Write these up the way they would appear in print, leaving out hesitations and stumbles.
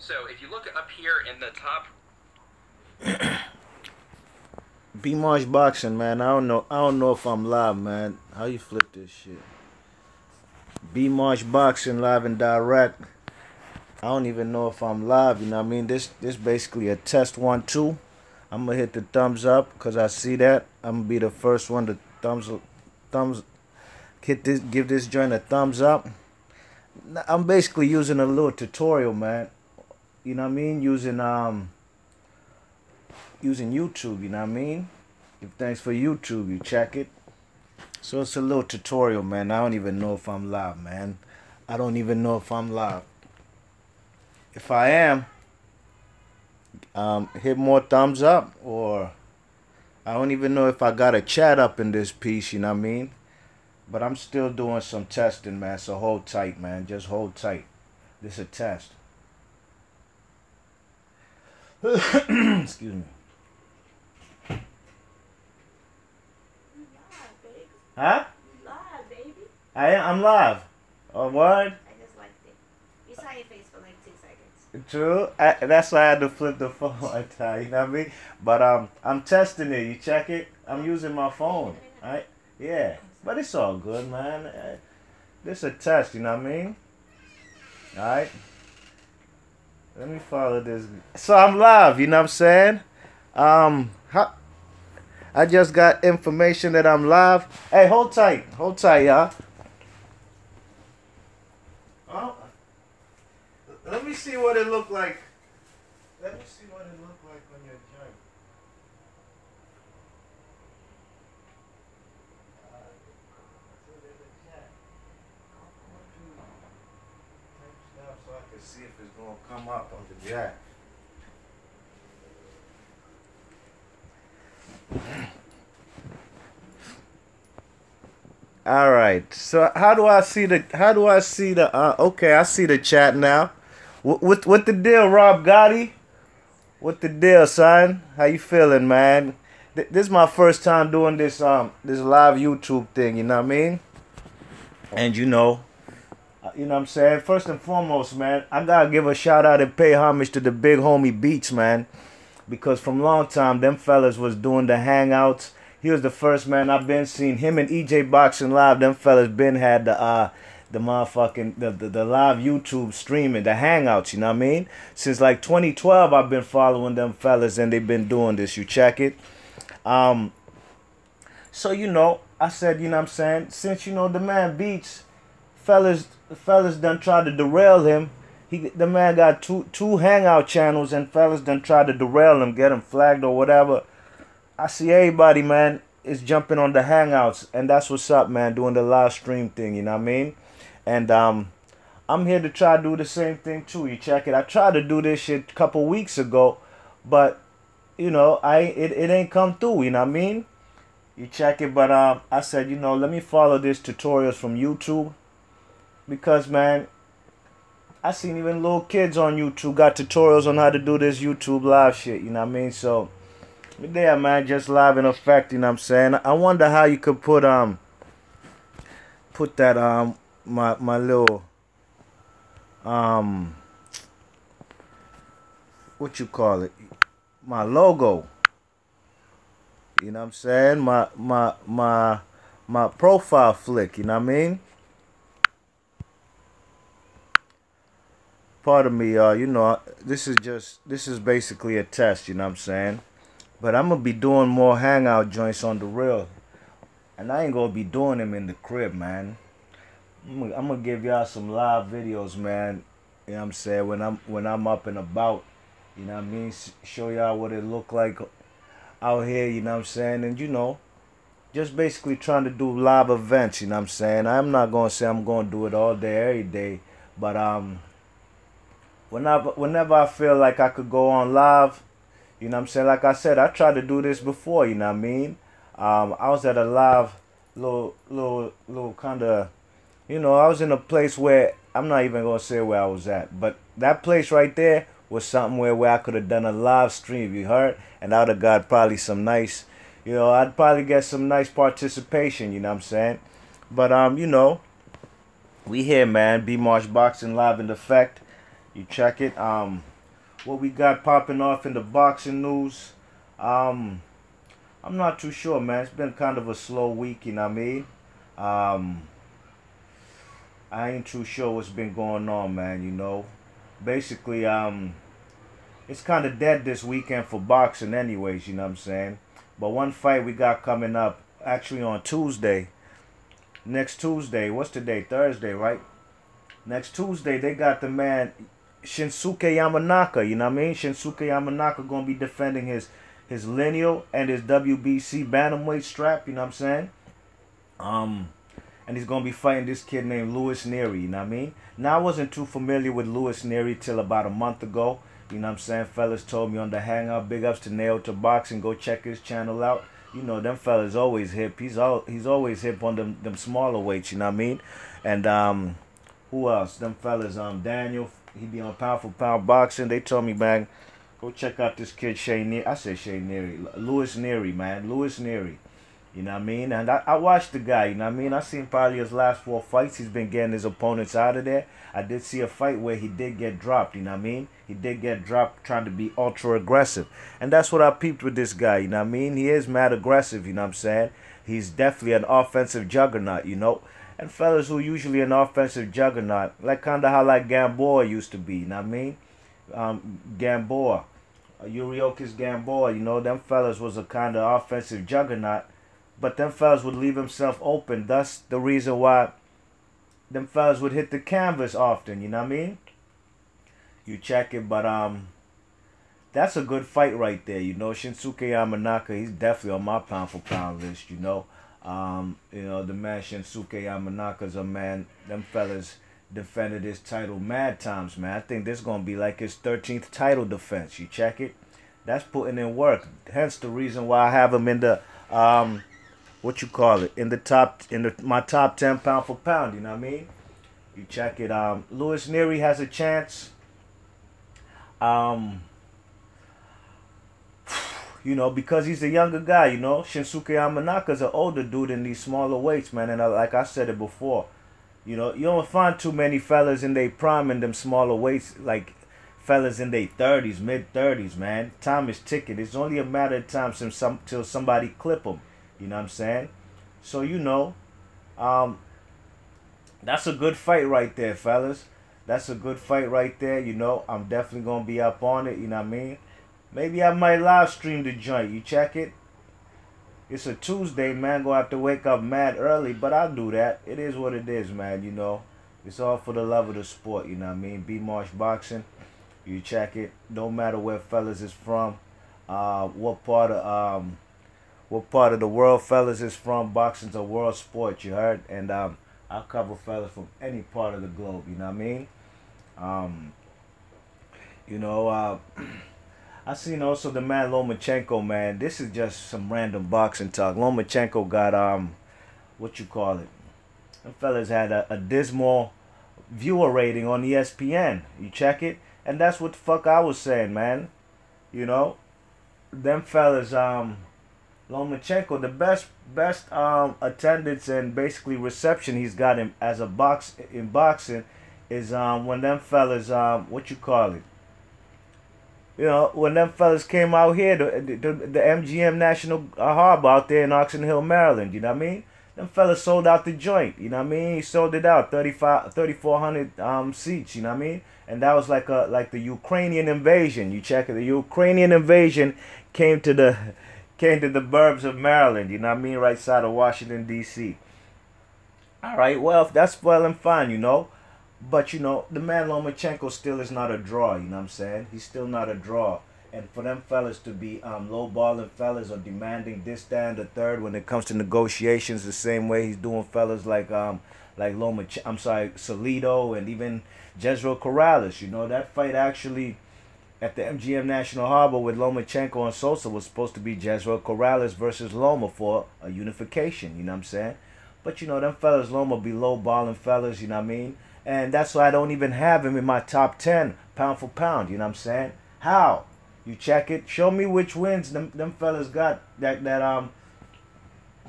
So if you look up here in the top. B Marsh Boxing, man. I don't know. I don't know if I'm live, man. How you flip this shit? B Marsh Boxing live and direct. I don't even know if I'm live. You know what I mean? This basically a test 1 2. I'm gonna hit the thumbs up because I see that. I'm gonna be the first one to thumbs hit this. Give this joint a thumbs up. I'm basically using a little tutorial, man. You know what I mean? Using YouTube. You know what I mean? If thanks for YouTube, you check it. So it's a little tutorial, man. I don't even know if I'm live, man. I don't even know if I'm live. If I am, hit more thumbs up, or I don't even know if I got a chat up in this piece, you know what I mean? But I'm still doing some testing, man. So hold tight, man. Just hold tight. This is a test. Excuse me. Huh? Live, baby. I'm live. Oh, what? I just liked it. You saw your face for like 2 seconds. True. That's why I had to flip the phone like that, you know what I mean? But I'm testing it. You check it? I'm using my phone. Right? Yeah. But it's all good, man. This is a test, you know what I mean? Alright. Let me follow this. So I'm live, you know what I'm saying? I just got information that I'm live. Hey, hold tight. Hold tight, y'all. Oh, let me see what it look like. Let me see what it look like on your joint. So I can see if it's gonna come up on the jack. All right. So how do I see the? Okay, I see the chat now. What the deal, Rob Gotti? What the deal, son? How you feeling, man? This is my first time doing this live YouTube thing. You know what I mean? And you know what I'm saying. First and foremost, man, I gotta give a shout out and pay homage to the big homie Beats, man, because from long time them fellas was doing the hangouts. He was the first man I've been seeing. Him and EJ Boxing Live, them fellas been had the motherfucking the live YouTube streaming, the hangouts, you know what I mean? Since like 2012 I've been following them fellas and they've been doing this. You check it. So I said, you know what I'm saying, since the man Beats, fellas done tried to derail him. The man got two hangout channels and fellas done tried to derail him, get him flagged or whatever. I see everybody, man, is jumping on the hangouts, and that's what's up, man, doing the live stream thing, you know what I mean? And I'm here to try to do the same thing too. You check it. I tried to do this shit a couple weeks ago, but it ain't come through, you know what I mean? You check it, but I said, let me follow this tutorials from YouTube, because man, I seen even little kids on YouTube got tutorials on how to do this YouTube live shit, you know what I mean? So yeah, man, just live in effect, you know what I'm saying? I wonder how you could put that my little what you call it? My logo. You know what I'm saying? My profile flick, you know what I mean? Pardon me, this is basically a test, you know what I'm saying? But I'm gonna be doing more hangout joints on the real. And I ain't gonna be doing them in the crib, man. I'm gonna give y'all some live videos, man. You know what I'm saying? When I'm up and about, you know what I mean? Show y'all what it look like out here, you know what I'm saying? And just basically trying to do live events, you know what I'm saying? I'm not gonna say I'm gonna do it all day, every day, but whenever I feel like I could go on live, you know what I'm saying? Like I said, I tried to do this before, you know what I mean? I was at a live little kind of, I was in a place where I'm not even gonna say where I was at, but that place right there was something where I could have done a live stream, you heard? And I would have got probably some nice, I'd probably get some nice participation, you know what I'm saying? But we here, man. B Marsh Boxing live in effect. You check it. what we got popping off in the boxing news. Um, I'm not too sure, man. It's been kind of a slow week, you know what I mean? Um, I ain't too sure what's been going on, man, you know. Basically, it's kind of dead this weekend for boxing anyways, you know what I'm saying? But one fight we got coming up actually on Tuesday. Next Tuesday, what's the day? Thursday, right? Next Tuesday, they got the man Shinsuke Yamanaka, you know what I mean? Shinsuke Yamanaka going to be defending his lineal and his WBC bantamweight strap, you know what I'm saying? And he's going to be fighting this kid named Louis Neary, you know what I mean? Now, I wasn't too familiar with Louis Neary till about a month ago. You know what I'm saying? Fellas told me on the Hangout, big ups to Nail to Boxing, go check his channel out. You know, them fellas always hip. He's always hip on them smaller weights, you know what I mean? And who else? Them fellas, Daniel, he be on Pound for Pound Boxing. They told me, man, go check out this kid, Shay Neary. Louis Neary, man. Louis Neary. You know what I mean? And I watched the guy, you know what I mean? I seen probably his last 4 fights. He's been getting his opponents out of there. I did see a fight where he did get dropped, you know what I mean? He did get dropped trying to be ultra aggressive. And that's what I peeped with this guy, you know what I mean? He is mad aggressive, you know what I'm saying? He's definitely an offensive juggernaut, you know? And fellas who usually an offensive juggernaut, like kind of how like Gamboa used to be, you know what I mean? Gamboa, Yuriokis Gamboa, you know, them fellas was a kind of offensive juggernaut. But them fellas would leave himself open. That's the reason why them fellas would hit the canvas often, you know what I mean? You check it, but that's a good fight right there, you know. Shinsuke Yamanaka, he's definitely on my pound for pound list, you know. You know, the man Shinsuke Yamanaka's a man, them fellas defended his title mad times, man. I think this gonna be like his 13th title defense. You check it? That's putting in work. Hence the reason why I have him in the what you call it, in my top 10 pound for pound, you know what I mean? You check it. Louis Neary has a chance. You know, because he's a younger guy, you know. Shinsuke Yamanaka's an older dude in these smaller weights, man. And like I said it before, you know, you don't find too many fellas in their prime in them smaller weights, like fellas in their 30s, mid-30s, man. Time is ticking. It's only a matter of time till somebody clip them. You know what I'm saying? So, you know, that's a good fight right there, fellas. That's a good fight right there, you know. I'm definitely going to be up on it, you know what I mean? Maybe I might live stream the joint. You check it? It's a Tuesday, man. Gonna have to wake up mad early, but I'll do that. It is what it is, man, you know. It's all for the love of the sport, you know what I mean? B-Marsh Boxing. You check it. Don't matter where fellas is from. What part of the world fellas is from. Boxing's a world sport, you heard? And I'll cover fellas from any part of the globe, you know what I mean? You know, I seen also the man Lomachenko, man. This is just some random boxing talk. Lomachenko got what you call it? Them fellas had a dismal viewer rating on ESPN. You check it? And that's what the fuck I was saying, man. You know? Them fellas, Lomachenko, the best attendance and basically reception he's got in boxing is when them fellas what you call it? You know, when them fellas came out here, the MGM National Harbor out there in Oxon Hill, Maryland, you know what I mean? Them fellas sold out the joint, you know what I mean? He sold it out, 3,400 seats, you know what I mean? And that was like the Ukrainian invasion. You check it, the Ukrainian invasion came to the burbs of Maryland, you know what I mean? Right side of Washington, D.C. All right, well, that's well and fine, you know. But, you know, the man Lomachenko still is not a draw, you know what I'm saying? He's still not a draw. And for them fellas to be low-balling fellas or demanding this, that, and the third when it comes to negotiations the same way he's doing fellas like Salido and even Jezreel Corrales, you know, that fight actually at the MGM National Harbor with Lomachenko and Sosa was supposed to be Jezreel Corrales versus Loma for a unification, you know what I'm saying? But, you know, them fellas, Loma be low-balling fellas, you know what I mean? And that's why I don't even have him in my top 10 pound for pound. You know what I'm saying? How? You check it. Show me which wins them fellas got that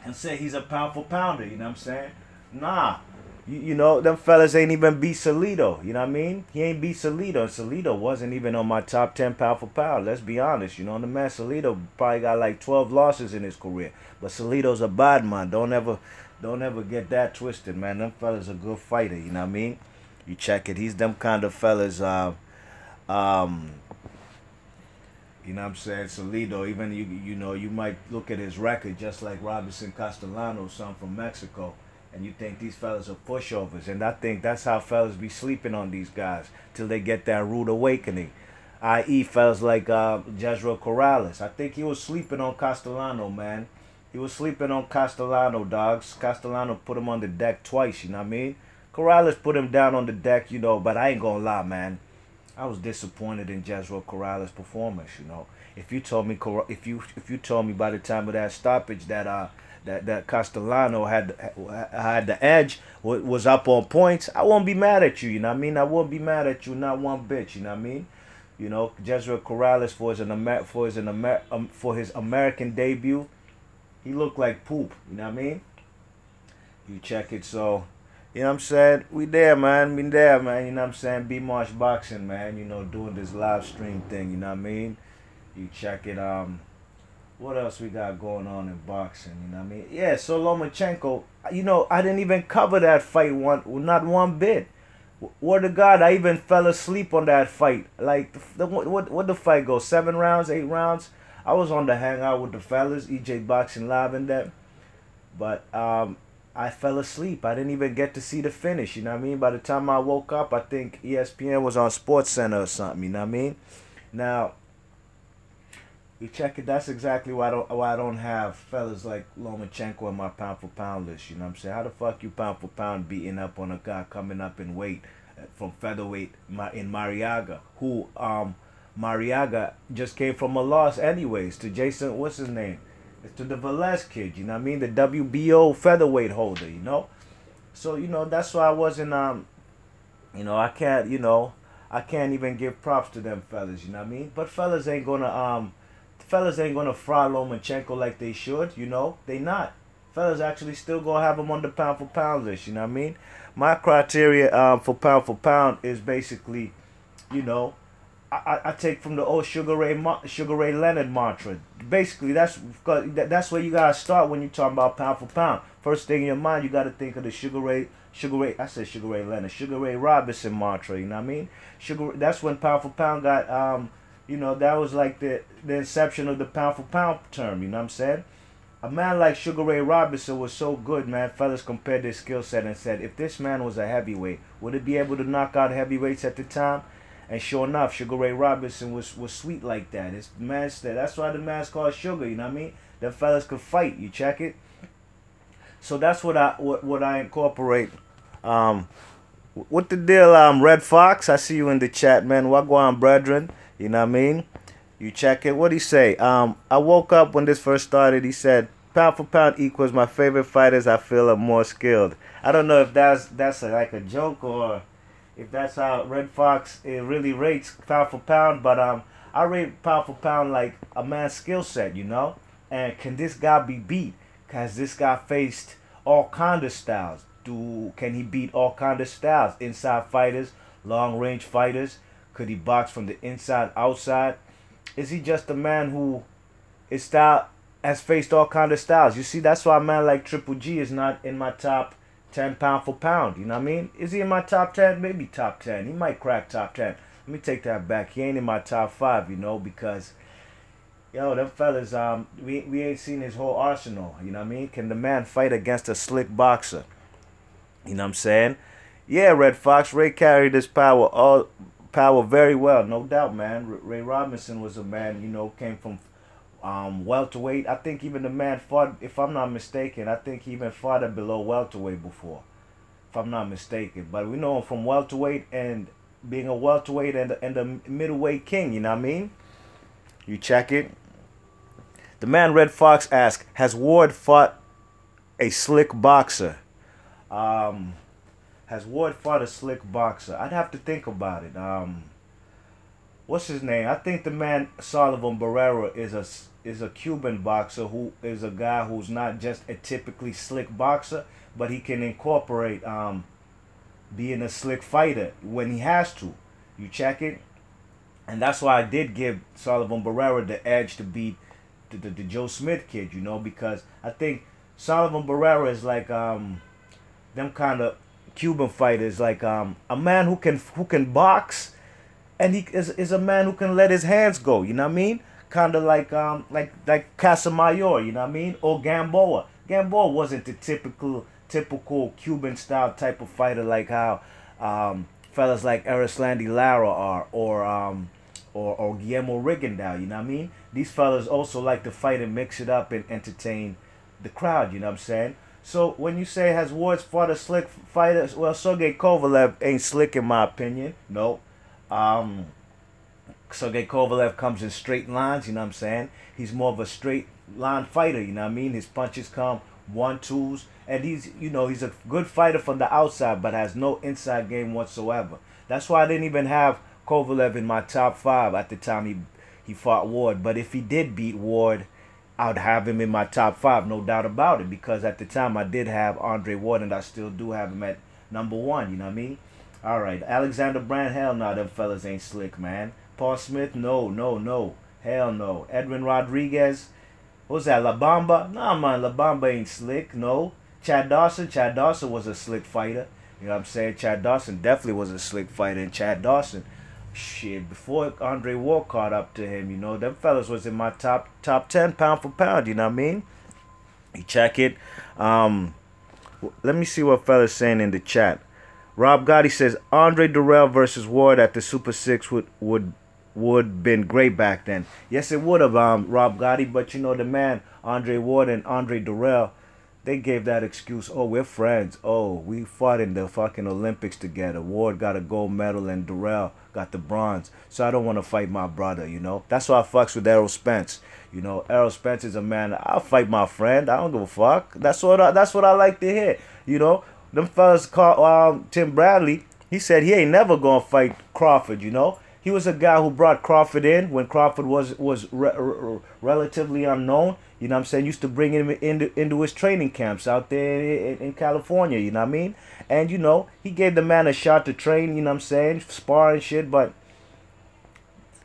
and say he's a pound for pounder. You know what I'm saying? Nah. You know, them fellas ain't even beat Salido. You know what I mean? He ain't beat Salido. And Salido wasn't even on my top 10 pound for pound. Let's be honest. You know, the man Salido probably got like 12 losses in his career. But Salido's a bad man. Don't ever get that twisted, man. Them fellas a good fighter. You know what I mean? You check it. He's them kind of fellas. Um, you know what I'm saying? Salido, even you know, you might look at his record just like Robinson Castellano, some from Mexico, and you think these fellas are pushovers. And I think that's how fellas be sleeping on these guys till they get that rude awakening. I.e. fellas like Jezreel Corrales. I think he was sleeping on Castellano, man. He was sleeping on Castellano, dogs. Castellano put him on the deck twice, you know what I mean? Corrales put him down on the deck, you know, but I ain't gonna lie, man. I was disappointed in Jezreel Corrales' performance. You know, if you told me by the time of that stoppage that that Castellano had the edge, was up on points, I won't be mad at you. You know what I mean? I won't be mad at you, not one bit. You know what I mean? You know, Jezreel Corrales for his American debut, he looked like poop. You know what I mean? You check it, so. You know what I'm saying? We there, man. We there, man. You know what I'm saying? B-Marsh Boxing, man. You know, doing this live stream thing. You know what I mean? You check it. What else we got going on in boxing? You know what I mean? Yeah, so Lomachenko, you know, I didn't even cover that fight not one bit. Word to God, I even fell asleep on that fight. Like, what the fight go? 7 rounds, 8 rounds? I was on the hangout with the fellas, EJ Boxing Live and that. But, I fell asleep. I didn't even get to see the finish, you know what I mean? By the time I woke up, I think ESPN was on Sports Center or something, you know what I mean? Now, you check it, that's exactly why I don't have fellas like Lomachenko in my pound for pound list, you know what I'm saying? How the fuck you pound for pound beating up on a guy coming up in weight from featherweight in Mariaga, who Mariaga just came from a loss anyways to Jason, what's his name? To the Velez kid, you know what I mean? The WBO featherweight holder, you know? So, you know, that's why I wasn't, you know, I can't even give props to them fellas, you know what I mean? But fellas ain't gonna fry Lomachenko like they should, you know? They not. Fellas actually still gonna have him on the pound for pound list, you know what I mean? My criteria for pound is basically, you know, I take from the old Sugar Ray Leonard mantra. Basically, that's where you gotta start when you talking about pound for pound. First thing in your mind, you gotta think of the Sugar Ray. I said Sugar Ray Leonard, Sugar Ray Robinson mantra. You know what I mean? That's when pound for pound got you know, that was like the inception of the pound for pound term. You know what I'm saying? A man like Sugar Ray Robinson was so good, man. Fellas compared their skill set and said, if this man was a heavyweight, would it be able to knock out heavyweights at the time? And sure enough, Sugar Ray Robinson was sweet like that. That's why the man's called Sugar, you know what I mean? Them fellas could fight, you check it? So that's what I incorporate. What the deal, Red Fox? I see you in the chat, man. Wagwan brethren, you know what I mean? You check it. What'd he say? I woke up when this first started, he said, pound for pound equals my favorite fighters I feel are more skilled. I don't know if that's like a joke or if that's how Red Fox really rates pound for pound, but I rate pound for pound like a man's skill set, you know? And can this guy be beat? Has this guy faced all kind of styles? Can he beat all kind of styles? Inside fighters, long range fighters? Could he box from the inside, outside? Is he just a man who has faced all kind of styles? You see, that's why a man like Triple G is not in my top 10 pound for pound, you know what I mean? Is he in my top 10? Maybe top 10. He might crack top 10. Let me take that back. He ain't in my top 5, you know, because, yo, them fellas, we ain't seen his whole arsenal, you know what I mean? Can the man fight against a slick boxer? You know what I'm saying? Yeah, Red Fox, Ray carried his power very well, no doubt, man. Ray Robinson was a man, you know, came from welterweight. I think even the man fought, if I'm not mistaken, I think he even fought at below welterweight before, if I'm not mistaken. But we know him from welterweight and being a welterweight and the middleweight king, you know what I mean? You check it. The man Red Fox asked, has Ward fought a slick boxer? Has Ward fought a slick boxer? I'd have to think about it. What's his name? I think the man Sullivan Barrera is a Cuban boxer who is a guy who's not just a typically slick boxer, but he can incorporate being a slick fighter when he has to. You check it? And that's why I did give Sullivan Barrera the edge to beat the Joe Smith kid, you know, because I think Sullivan Barrera is like them kind of Cuban fighters, like a man who can box, and he is a man who can let his hands go. You know what I mean? Kind of like Casamayor. You know what I mean? Or Gamboa. Gamboa wasn't the typical Cuban style type of fighter like how fellas like Erislandi Lara are, or Guillermo Rigondeaux. You know what I mean? These fellas also like to fight and mix it up and entertain the crowd. You know what I'm saying? So when you say has Ward's fought a slick fighter, well, Sergey Kovalev ain't slick in my opinion. No. Sergey Kovalev comes in straight lines, you know what I'm saying? He's more of a straight line fighter, you know what I mean? His punches come 1-2s, and he's a good fighter from the outside, but has no inside game whatsoever. That's why I didn't even have Kovalev in my top 5 at the time he fought Ward. But if he did beat Ward, I'd have him in my top 5, no doubt about it, because at the time I did have Andre Ward, and I still do have him at number 1, you know what I mean? All right, Alexander Brand, hell no, them fellas ain't slick, man. Paul Smith, no, hell no. Edwin Rodriguez, what was that, La Bamba? Nah, man, La Bamba ain't slick, no. Chad Dawson was a slick fighter, you know what I'm saying? Chad Dawson definitely was a slick fighter, and Chad Dawson, shit, before Andre Ward caught up to him, you know, them fellas was in my top 10 pound for pound, you know what I mean? You check it. Let me see what fellas saying in the chat. Rob Gotti says Andre Durrell versus Ward at the Super 6 would been great back then. Yes, it would have, Rob Gotti, but you know the man Andre Ward and Andre Durrell, they gave that excuse. Oh, we're friends. Oh, we fought in the fucking Olympics together. Ward got a gold medal and Durrell got the bronze. So I don't want to fight my brother, you know. That's why I fucks with Errol Spence. You know, Errol Spence is a man. I'll fight my friend. I don't give a fuck. That's what I like to hear. You know, them fellas called Tim Bradley. He said he ain't never gonna fight Crawford. You know, he was a guy who brought Crawford in when Crawford was relatively unknown. You know what I'm saying? Used to bring him into his training camps out there in California, you know what I mean? And, you know, he gave the man a shot to train, you know what I'm saying? Spar and shit, but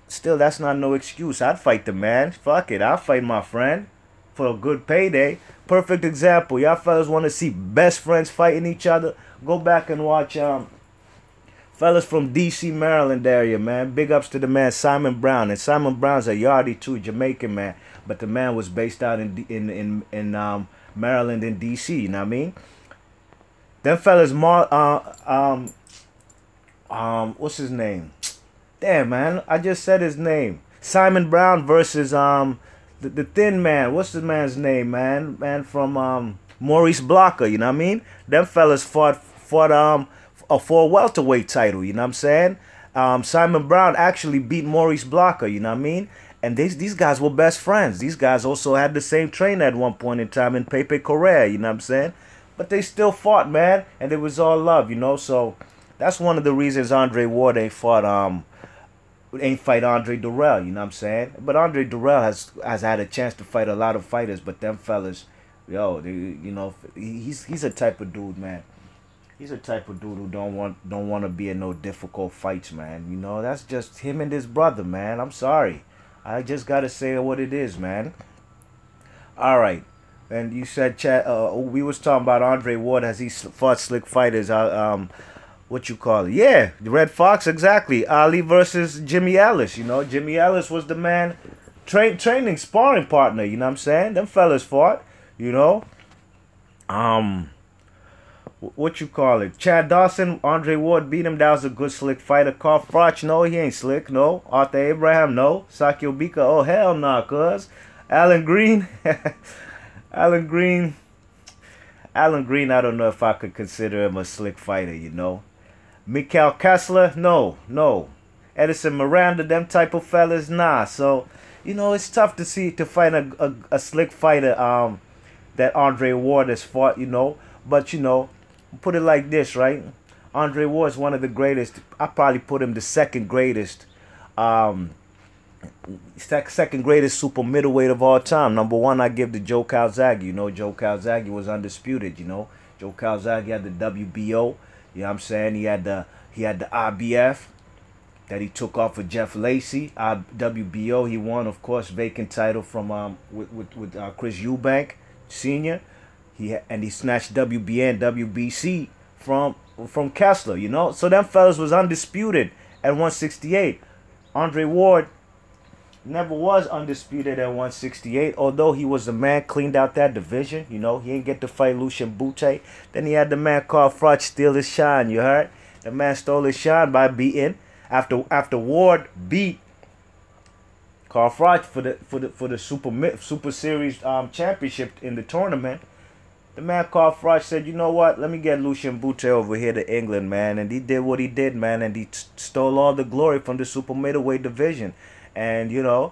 still, that's not no excuse. I'd fight the man. Fuck it. I'll fight my friend for a good payday. Perfect example. Y'all fellas want to see best friends fighting each other? Go back and watch fellas from D.C., Maryland area, man. Big ups to the man Simon Brown. And Simon Brown's a yardie too, Jamaican man. But the man was based out in Maryland and D.C., you know what I mean? Them fellas, what's his name? Damn, man, I just said his name. Simon Brown versus the thin man. What's the man's name, man? Man from Maurice Blocker, you know what I mean? Them fellas fought for a welterweight title, you know what I'm saying? Simon Brown actually beat Maurice Blocker, you know what I mean? And these guys were best friends. These guys also had the same trainer at one point in time in Pepe Correa, you know what I'm saying? But they still fought, man, and it was all love, you know? So that's one of the reasons Andre Ward ain't fight Andre Durrell, you know what I'm saying? But Andre Durrell has had a chance to fight a lot of fighters, but them fellas, yo, he's a type of dude, man. He's a type of dude who don't want to be in no difficult fights, man. You know, that's just him and his brother, man. I'm sorry. I just gotta say what it is, man. All right. And you said, Chad, we was talking about Andre Ward as he fought slick fighters. What you call it? Yeah, the Red Fox, exactly. Ali versus Jimmy Ellis. You know, Jimmy Ellis was the man, training sparring partner. You know what I'm saying? Them fellas fought. You know, what you call it? Chad Dawson, Andre Ward beat him. That was a good slick fighter. Carl Froch, no, he ain't slick. No. Arthur Abraham, no. Saki Obika, oh hell nah, cuz. Alan Green, Alan Green, I don't know if I could consider him a slick fighter, you know. Mikhail Kessler, no. Edison Miranda, them type of fellas, nah. So, you know, it's tough to find a slick fighter that Andre Ward has fought, you know. But, you know, put it like this, right? Andre Ward is one of the greatest. I probably put him the second greatest super middleweight of all time. Number one, I give to Joe Calzaghe. You know, Joe Calzaghe was undisputed, you know. Joe Calzaghe had the WBO. You know what I'm saying? He had the IBF that he took off of Jeff Lacey. WBO he won, of course, vacant title from with Chris Eubank Senior. And he snatched WBA and WBC from Kessler. You know, so them fellas was undisputed at 168. Andre Ward never was undisputed at 168, although he was the man, cleaned out that division. You know, he didn't get to fight Lucian Bute. Then he had the man Carl Froch steal his shine, you heard? The man stole his shine by beating, after Ward beat Carl Froch for the Super Series championship in the tournament. The man Carl Froch said, you know what, let me get Lucian Bute over here to England, man. And he did what he did, man, and he stole all the glory from the super middleweight division. And, you know,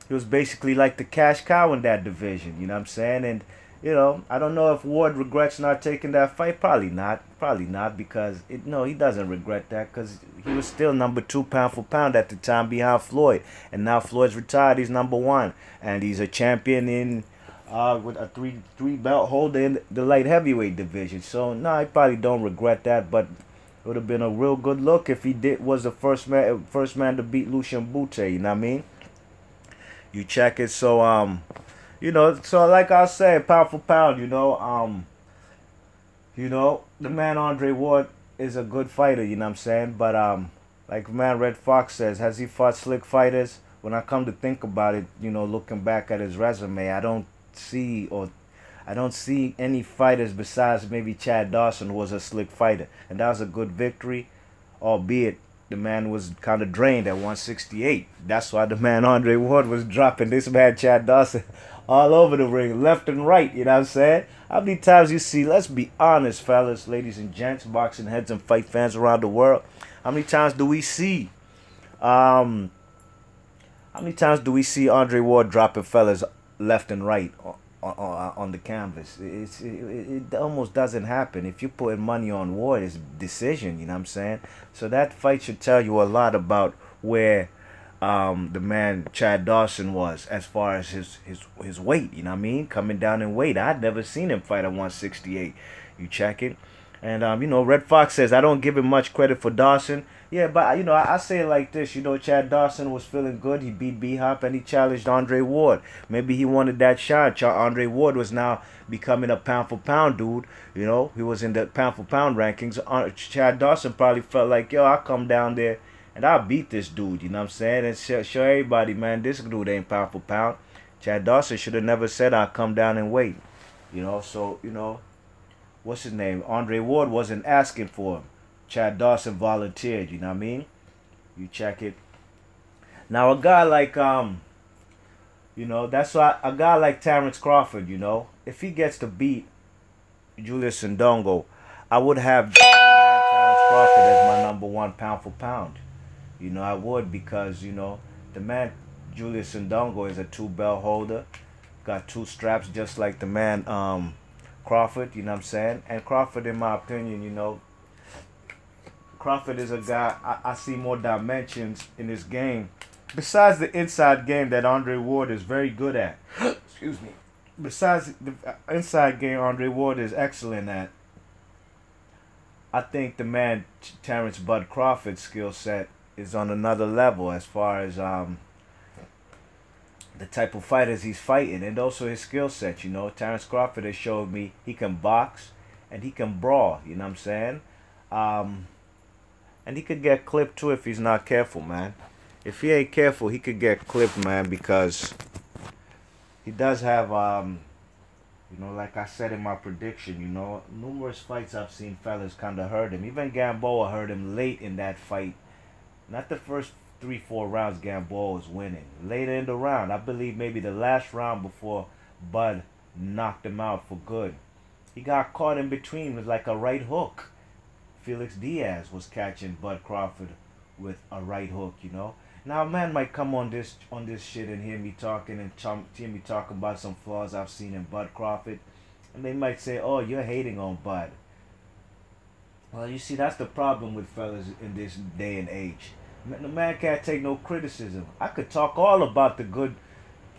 he was basically like the cash cow in that division, you know what I'm saying? And, you know, I don't know if Ward regrets not taking that fight. Probably not, because, no, he doesn't regret that, because he was still number 2 pound for pound at the time behind Floyd. And now Floyd's retired, he's number 1. And he's a champion in, with a three belt holder in the light heavyweight division. So, no, I probably don't regret that, but it would have been a real good look if he was the first man to beat Lucian Bute, you know what I mean? You check it. So you know, so like I said, pound for pound, you know, the man Andre Ward is a good fighter, you know what I'm saying? But like man Red Fox says, has he fought slick fighters? When I come to think about it, you know, looking back at his resume, I don't see any fighters besides maybe Chad Dawson who was a slick fighter. And that was a good victory, albeit the man was kind of drained at 168. That's why the man Andre Ward was dropping this man Chad Dawson all over the ring, left and right, you know what I'm saying? How many times you see, let's be honest, fellas, ladies and gents, boxing heads and fight fans around the world, how many times do we see Andre Ward dropping fellas left and right on the canvas? It almost doesn't happen. If you're putting money on Ward, it's decision, you know what I'm saying? So that fight should tell you a lot about where the man Chad Dawson was as far as his weight, you know what I mean? Coming down in weight. I'd never seen him fight at 168. You check it. And, you know, Red Fox says, I don't give him much credit for Dawson. Yeah, but, you know, I say it like this. You know, Chad Dawson was feeling good. He beat B-Hop and he challenged Andre Ward. Maybe he wanted that shot. Andre Ward was now becoming a pound-for-pound dude. You know, he was in the pound-for-pound rankings. Chad Dawson probably felt like, yo, I'll come down there and I'll beat this dude, you know what I'm saying? And show everybody, man, this dude ain't pound-for-pound. Chad Dawson should have never said I'll come down and wait. You know, so, you know, what's his name? Andre Ward wasn't asking for him. Chad Dawson volunteered, you know what I mean? You check it. Now, a guy like, you know, that's why a guy like Terrence Crawford, you know, if he gets to beat Julius Ndongo, I would have Terrence Crawford as my number 1 pound for pound. You know, I would, because, you know, the man Julius Ndongo is a 2-belt holder. Got 2 straps just like the man Crawford, you know what I'm saying? And Crawford, in my opinion, you know, Crawford is a guy, I see more dimensions in his game. Besides the inside game that Andre Ward is very good at. Excuse me. Besides the inside game Andre Ward is excellent at, I think the man Terrence Bud Crawford's skill set is on another level as far as the type of fighters he's fighting, and also his skill set. You know, Terrence Crawford has showed me he can box and he can brawl, you know what I'm saying? And he could get clipped too if he's not careful, man. If he ain't careful, he could get clipped, man, because he does have, you know, like I said in my prediction, you know, numerous fights I've seen fellas kind of hurt him. Even Gamboa hurt him late in that fight. Not the first 3-4 rounds Gamboa was winning. Later in the round, I believe maybe the last round before Bud knocked him out for good. He got caught in between with like a right hook. Felix Diaz was catching Bud Crawford with a right hook, you know. Now, a man might come on this shit and hear me talking and hear me talk about some flaws I've seen in Bud Crawford, and they might say, "Oh, you're hating on Bud." Well, you see, that's the problem with fellas in this day and age. The man can't take no criticism. I could talk all about the good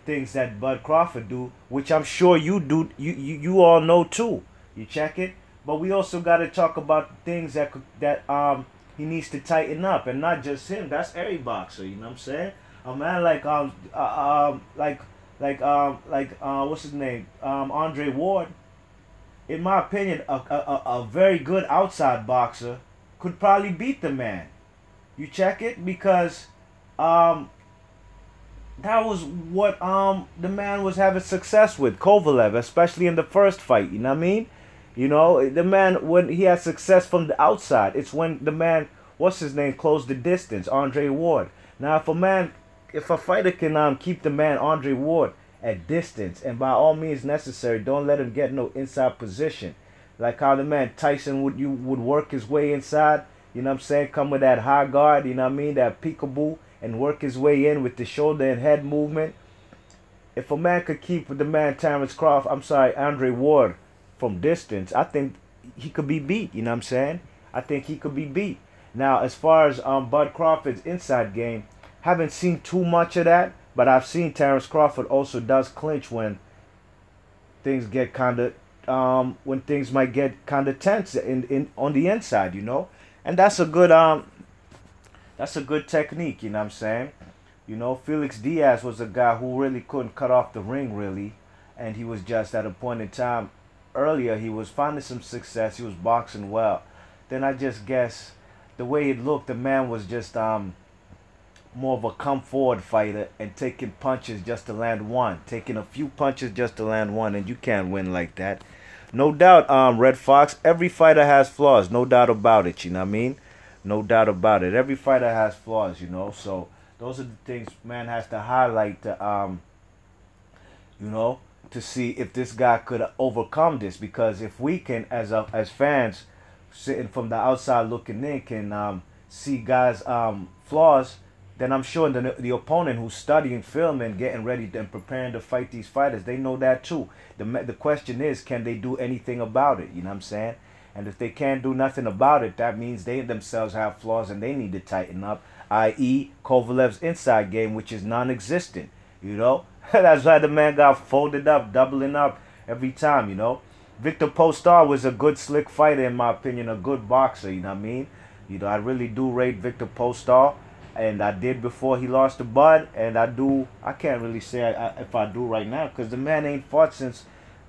things that Bud Crawford do, which I'm sure you do. You all know too. You check it. But we also got to talk about things that he needs to tighten up, and not just him. That's every boxer. You know what I'm saying? A man like what's his name? Andre Ward. In my opinion, a very good outside boxer could probably beat the man. You check it because um, that was what the man was having success with Kovalev, especially in the first fight. You know what I mean? You know, the man, when he had success from the outside, it's when the man, what's his name, closed the distance, Andre Ward. Now, if a fighter can keep the man Andre Ward at distance, and by all means necessary, don't let him get no inside position, like how the man Tyson would work his way inside. You know what I'm saying? Come with that high guard. You know what I mean? That peekaboo, and work his way in with the shoulder and head movement. If a man could keep the man Andre Ward from distance, I think he could be beat. You know what I'm saying? I think he could be beat. Now, as far as Bud Crawford's inside game, haven't seen too much of that, but I've seen Terrence Crawford also does clinch when things get when things might get kind of tense in on the inside, you know, and that's a good technique. You know what I'm saying? You know, Felix Diaz was a guy who really couldn't cut off the ring, really, and he was just at a point in time earlier he was finding some success. He was boxing well. Then I just guess the way it looked, the man was just more of a come forward fighter and taking punches just to land one, taking a few punches just to land one, and you can't win like that. No doubt, Red Fox, every fighter has flaws, no doubt about it, you know what I mean? No doubt about it. Every fighter has flaws, you know, so those are the things man has to highlight to, you know, to see if this guy could overcome this, because if we can, as fans, sitting from the outside looking in, can see guys' flaws, then I'm sure the opponent who's studying film and getting ready and preparing to fight these fighters, they know that too. The question is, can they do anything about it? You know what I'm saying? And if they can't do nothing about it, that means they themselves have flaws and they need to tighten up, i.e. Kovalev's inside game, which is non-existent, you know? That's why the man got folded up, doubling up every time, you know? Victor Postar was a good, slick fighter, in my opinion, a good boxer, you know what I mean? You know, I really do rate Victor Postar, and I did before he lost to Bud, and I can't really say if I do right now, because the man ain't fought since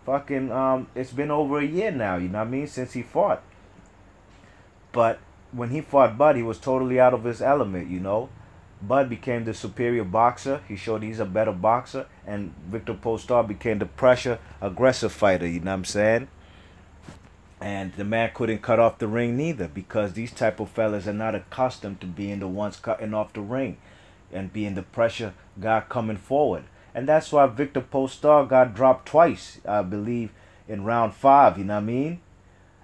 fucking, it's been over a year now, you know what I mean, since he fought. But when he fought Bud, he was totally out of his element, you know? Bud became the superior boxer. He showed he's a better boxer. And Victor Postar became the pressure, aggressive fighter, you know what I'm saying? And the man couldn't cut off the ring neither, because these type of fellas are not accustomed to being the ones cutting off the ring and being the pressure guy coming forward. And that's why Victor Postar got dropped twice, I believe, in round 5, you know what I mean?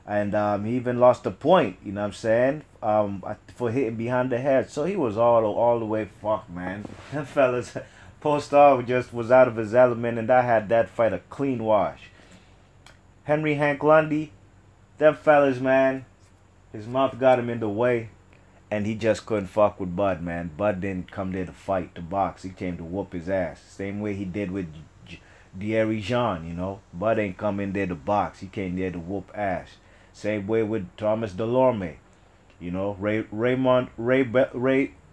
And he even lost a point, you know what I'm saying, for hitting behind the head. So he was all the way fucked, man. Them fellas, Postar just was out of his element, and I had that fight a clean wash. Henry Hank Lundy, them fellas, man, his mouth got him in the way, and he just couldn't fuck with Bud, man. Bud didn't come there to fight, to box. He came to whoop his ass. Same way he did with Thierry Jean, you know. Bud ain't come in there to box. He came there to whoop ass. Same way with Thomas Delorme, you know.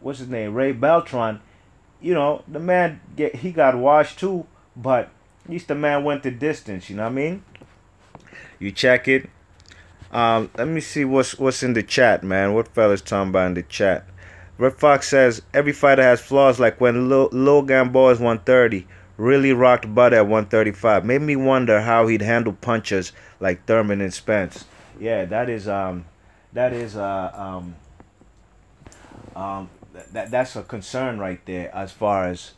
What's his name? Ray Beltran, you know. The man he got washed too, but at least the man went the distance. You know what I mean? You check it. Let me see what's in the chat, man. What fellas talking about in the chat? Red Fox says every fighter has flaws, like when Lil Gamboa's 130 really rocked Bud at 135. Made me wonder how he'd handle punchers like Thurman and Spence. Yeah, that's a concern right there, as far as,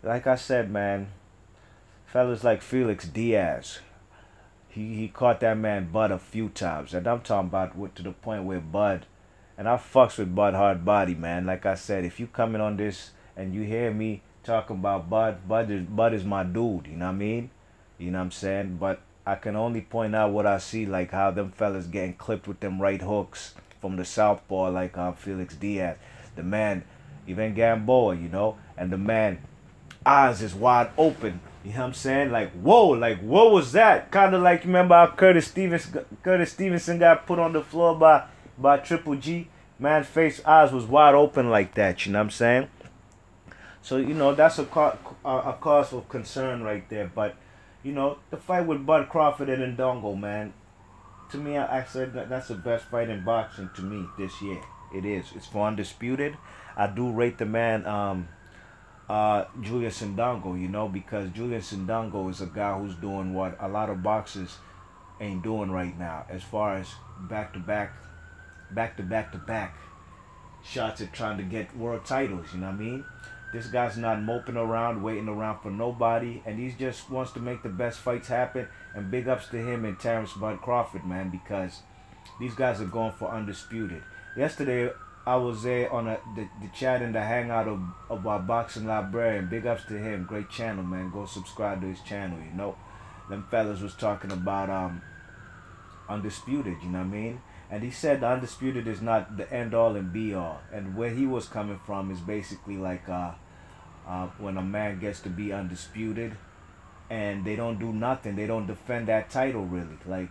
like I said, man, fellas like Felix Diaz, he caught that man Bud a few times, and I'm talking about to the point where Bud, and I fucks with Bud hard body, man. Like I said, if you coming on this and you hear me talking about Bud is my dude, you know what I mean? You know what I'm saying? But I can only point out what I see, like how them fellas getting clipped with them right hooks from the southpaw, like Felix Diaz, the man, even Gamboa, you know, and the man eyes is wide open. You know what I'm saying? Like, whoa, like, what was that? Kind of like, remember how Curtis Stevenson got put on the floor by Triple G? Man's face, eyes was wide open like that, you know what I'm saying? So, you know, that's a cause of concern right there. But, you know, the fight with Bud Crawford and Ndongo, man, to me, I said that's the best fight in boxing to me this year. It is. It's for undisputed. I do rate the man, Julius Ndongo, you know, because Julius Ndongo is a guy who's doing what a lot of boxers ain't doing right now, as far as back to back shots at trying to get world titles. You know what I mean? This guy's not moping around, waiting around for nobody, and he just wants to make the best fights happen. And big ups to him and Terrence Bud Crawford, man, because these guys are going for undisputed. Yesterday, I was there on the chat and the hangout of our boxing librarian. Big ups to him. Great channel, man. Go subscribe to his channel, you know. Them fellas was talking about undisputed, you know what I mean? And he said the undisputed is not the end all and be all. And where he was coming from is basically like when a man gets to be undisputed and they don't do nothing, they don't defend that title really. Like,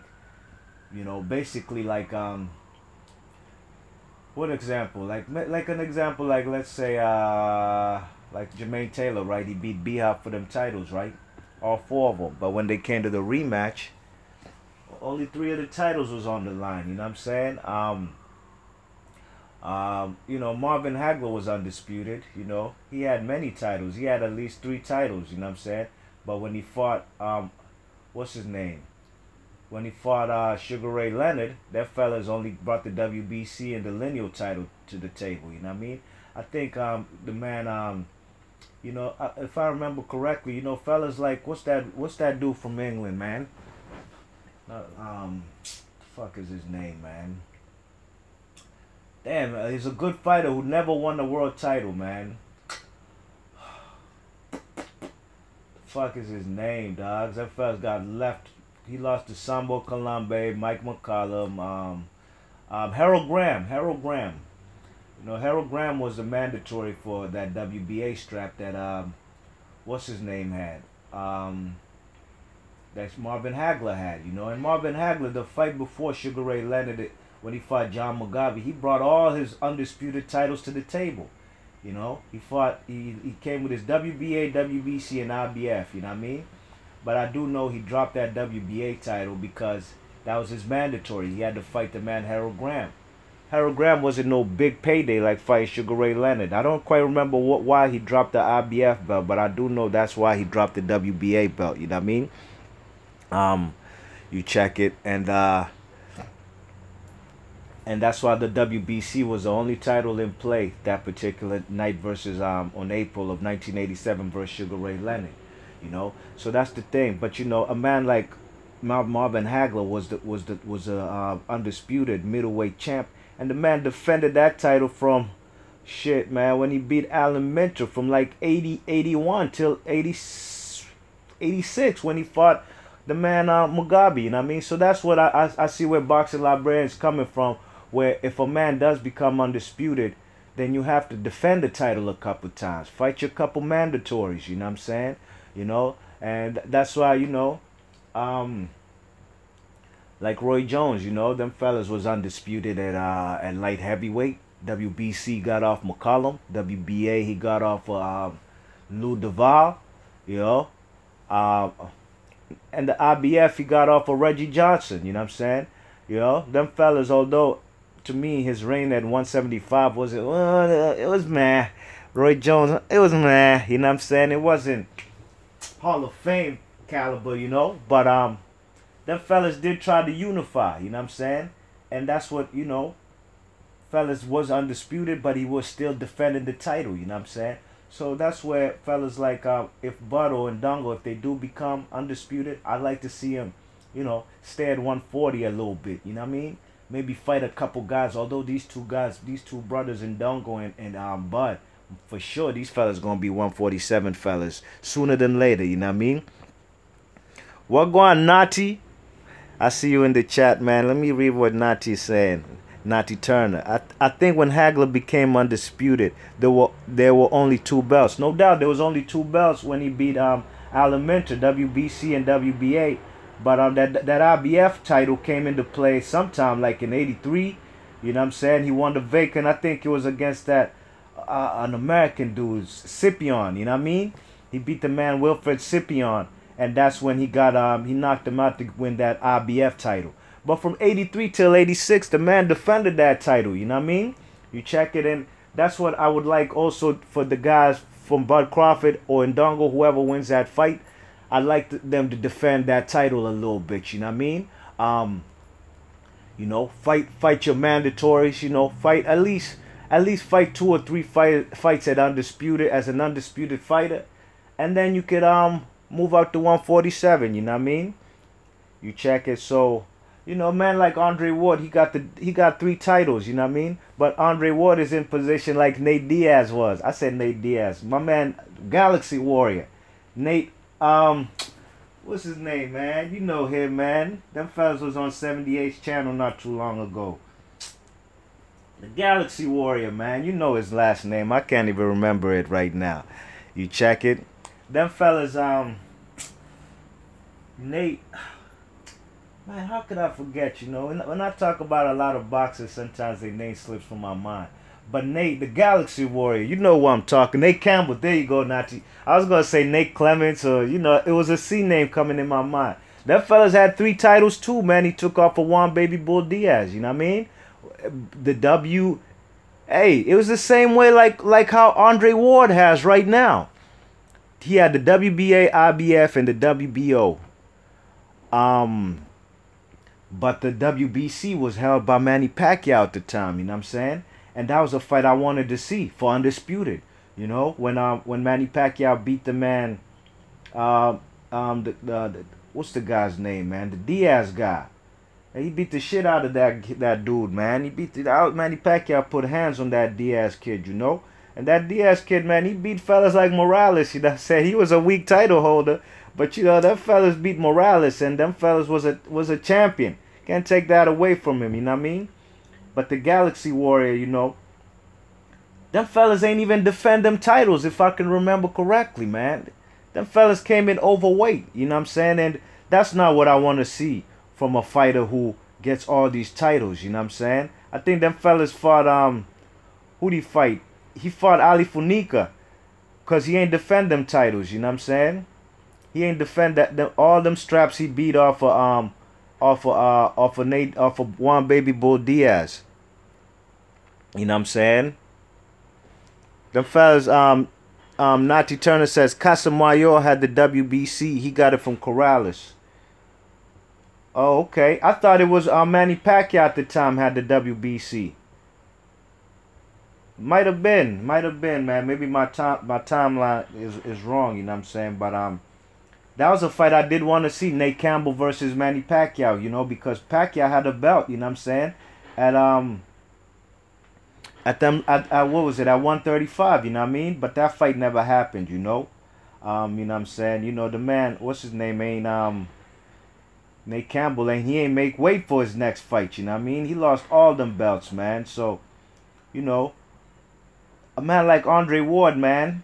you know, basically like what example? Like an example, like let's say like Jermaine Taylor, right? He beat B-Hop for them titles, right? All four of them. But when they came to the rematch, only 3 of the titles was on the line. You know what I'm saying? You know, Marvin Hagler was undisputed. You know, he had many titles. He had at least 3 titles. You know what I'm saying? But when he fought, what's his name? When he fought Sugar Ray Leonard, that fella's only brought the WBC and the lineal title to the table. You know what I mean? I think the man, you know, if I remember correctly, you know, fellas like what's that dude from England, man? Fuck is his name, man? Damn, he's a good fighter who never won the world title, man. Fuck is his name, dogs? That fella's got left. He lost to Sambo Kalambe, Mike McCollum, Harold Graham. You know, Harold Graham was the mandatory for that WBA strap that what's his name had. That's Marvin Hagler had, you know. And Marvin Hagler, the fight before Sugar Ray Leonard, when he fought John Mugabe, he brought all his undisputed titles to the table. You know, he came with his WBA, WBC, and IBF, you know what I mean? But I do know he dropped that WBA title because that was his mandatory. He had to fight the man Harold Graham. Harold Graham wasn't no big payday like fighting Sugar Ray Leonard. I don't quite remember why he dropped the IBF belt, but I do know that's why he dropped the WBA belt, you know what I mean? You check it, and that's why the WBC was the only title in play that particular night versus on April of 1987 versus Sugar Ray Leonard, you know. So that's the thing. But you know, a man like Marvin Hagler was a undisputed middleweight champ, and the man defended that title from shit, man, when he beat Alan Minter from like 81 till 86 when he fought the man Mugabe, you know what I mean? So that's what I see where boxing librarians coming from, where if a man does become undisputed, then you have to defend the title a couple times. Fight your couple mandatories, you know what I'm saying? You know? And that's why, you know, like Roy Jones, you know, them fellas was undisputed at light heavyweight. WBC got off McCollum. WBA, he got off Lou Duval, you know. And the IBF, he got off of Reggie Johnson, you know what I'm saying? You know, them fellas, although to me his reign at 175 wasn't, it was meh. Roy Jones, it was meh, you know what I'm saying? It wasn't Hall of Fame caliber, you know, but them fellas did try to unify, you know what I'm saying? And that's what, you know, fellas was undisputed, but he was still defending the title, you know what I'm saying? So that's where fellas like if Bud or Ndongo, if they do become undisputed, I'd like to see him, you know, stay at 140 a little bit. You know what I mean? Maybe fight a couple guys. Although these two brothers, Ndongo and Bud, for sure these fellas gonna be 147 fellas sooner than later. You know what I mean? What going, Nati? I see you in the chat, man. Let me read what Nati's saying. Natty Turner. I think when Hagler became undisputed, there were only two belts. No doubt there was only two belts when he beat Alan Minter, WBC and WBA. But that IBF title came into play sometime like in '83. You know what I'm saying? He won the vacant. I think it was against that an American dude, Scipion. You know what I mean? He beat the man Wilfred Scipion, and that's when he knocked him out to win that IBF title. But from '83 till '86, the man defended that title. You know what I mean? You check it, and that's what I would like also for the guys from Bud Crawford or Ndongo, whoever wins that fight. I'd like them to defend that title a little bit. You know what I mean? Fight your mandatories. Fight at least fight 2 or 3 fights at undisputed as an undisputed fighter, and then you could move out to 147. You know what I mean? You check it. So man like Andre Ward, he got 3 titles. You know what I mean? But Andre Ward is in position like Nate Diaz was. I said Nate Diaz, my man, Galaxy Warrior, Nate. What's his name, man? You know him, man. Them fellas was on 78's channel not too long ago. The Galaxy Warrior, man. You know his last name. I can't even remember it right now. You check it. Them fellas, Nate. Man, how could I forget, When I talk about a lot of boxers, sometimes their name slips from my mind. But Nate, the Galaxy Warrior, you know what I'm talking. Nate Campbell, there you go, Nati. I was going to say Nate Clements, or, it was a C name coming in my mind. That fella's had 3 titles too, man. He took off for Juan Baby Bull Diaz, you know what I mean? It was the same way like how Andre Ward has right now. He had the WBA, IBF, and the WBO. But the WBC was held by Manny Pacquiao at the time, you know what I'm saying? And that was a fight I wanted to see for undisputed. When Manny Pacquiao beat the man, what's the guy's name, man? The Diaz guy. And he beat the shit out of that dude, man. Manny Pacquiao put hands on that Diaz kid, And that Diaz kid, man, he beat fellas like Morales. Said he was a weak title holder, but that fellas beat Morales, and them fellas was a champion. Can't take that away from him, you know what I mean? But the Galaxy Warrior, them fellas ain't even defend them titles, if I can remember correctly, man. Them fellas came in overweight, you know what I'm saying? And that's not what I want to see from a fighter who gets all these titles, you know what I'm saying? I think them fellas fought, who'd he fight? He fought Ali Funica, because he ain't defend them titles, you know what I'm saying? He ain't defend all them straps he beat off of Juan Baby Bull Diaz. You know what I'm saying? Them fellas, Nati Turner says Casamayor had the WBC. He got it from Corrales. Oh, okay. I thought it was Manny Pacquiao at the time had the WBC. Might have been, man. Maybe my timeline is wrong, you know what I'm saying? But that was a fight I did want to see, Nate Campbell versus Manny Pacquiao, because Pacquiao had a belt, you know what I'm saying? At what was it, at 135, you know what I mean? But that fight never happened, you know what I'm saying? The man, what's his name, ain't Nate Campbell, and he ain't make weight for his next fight, you know what I mean? He lost all them belts, man. So, a man like Andre Ward, man,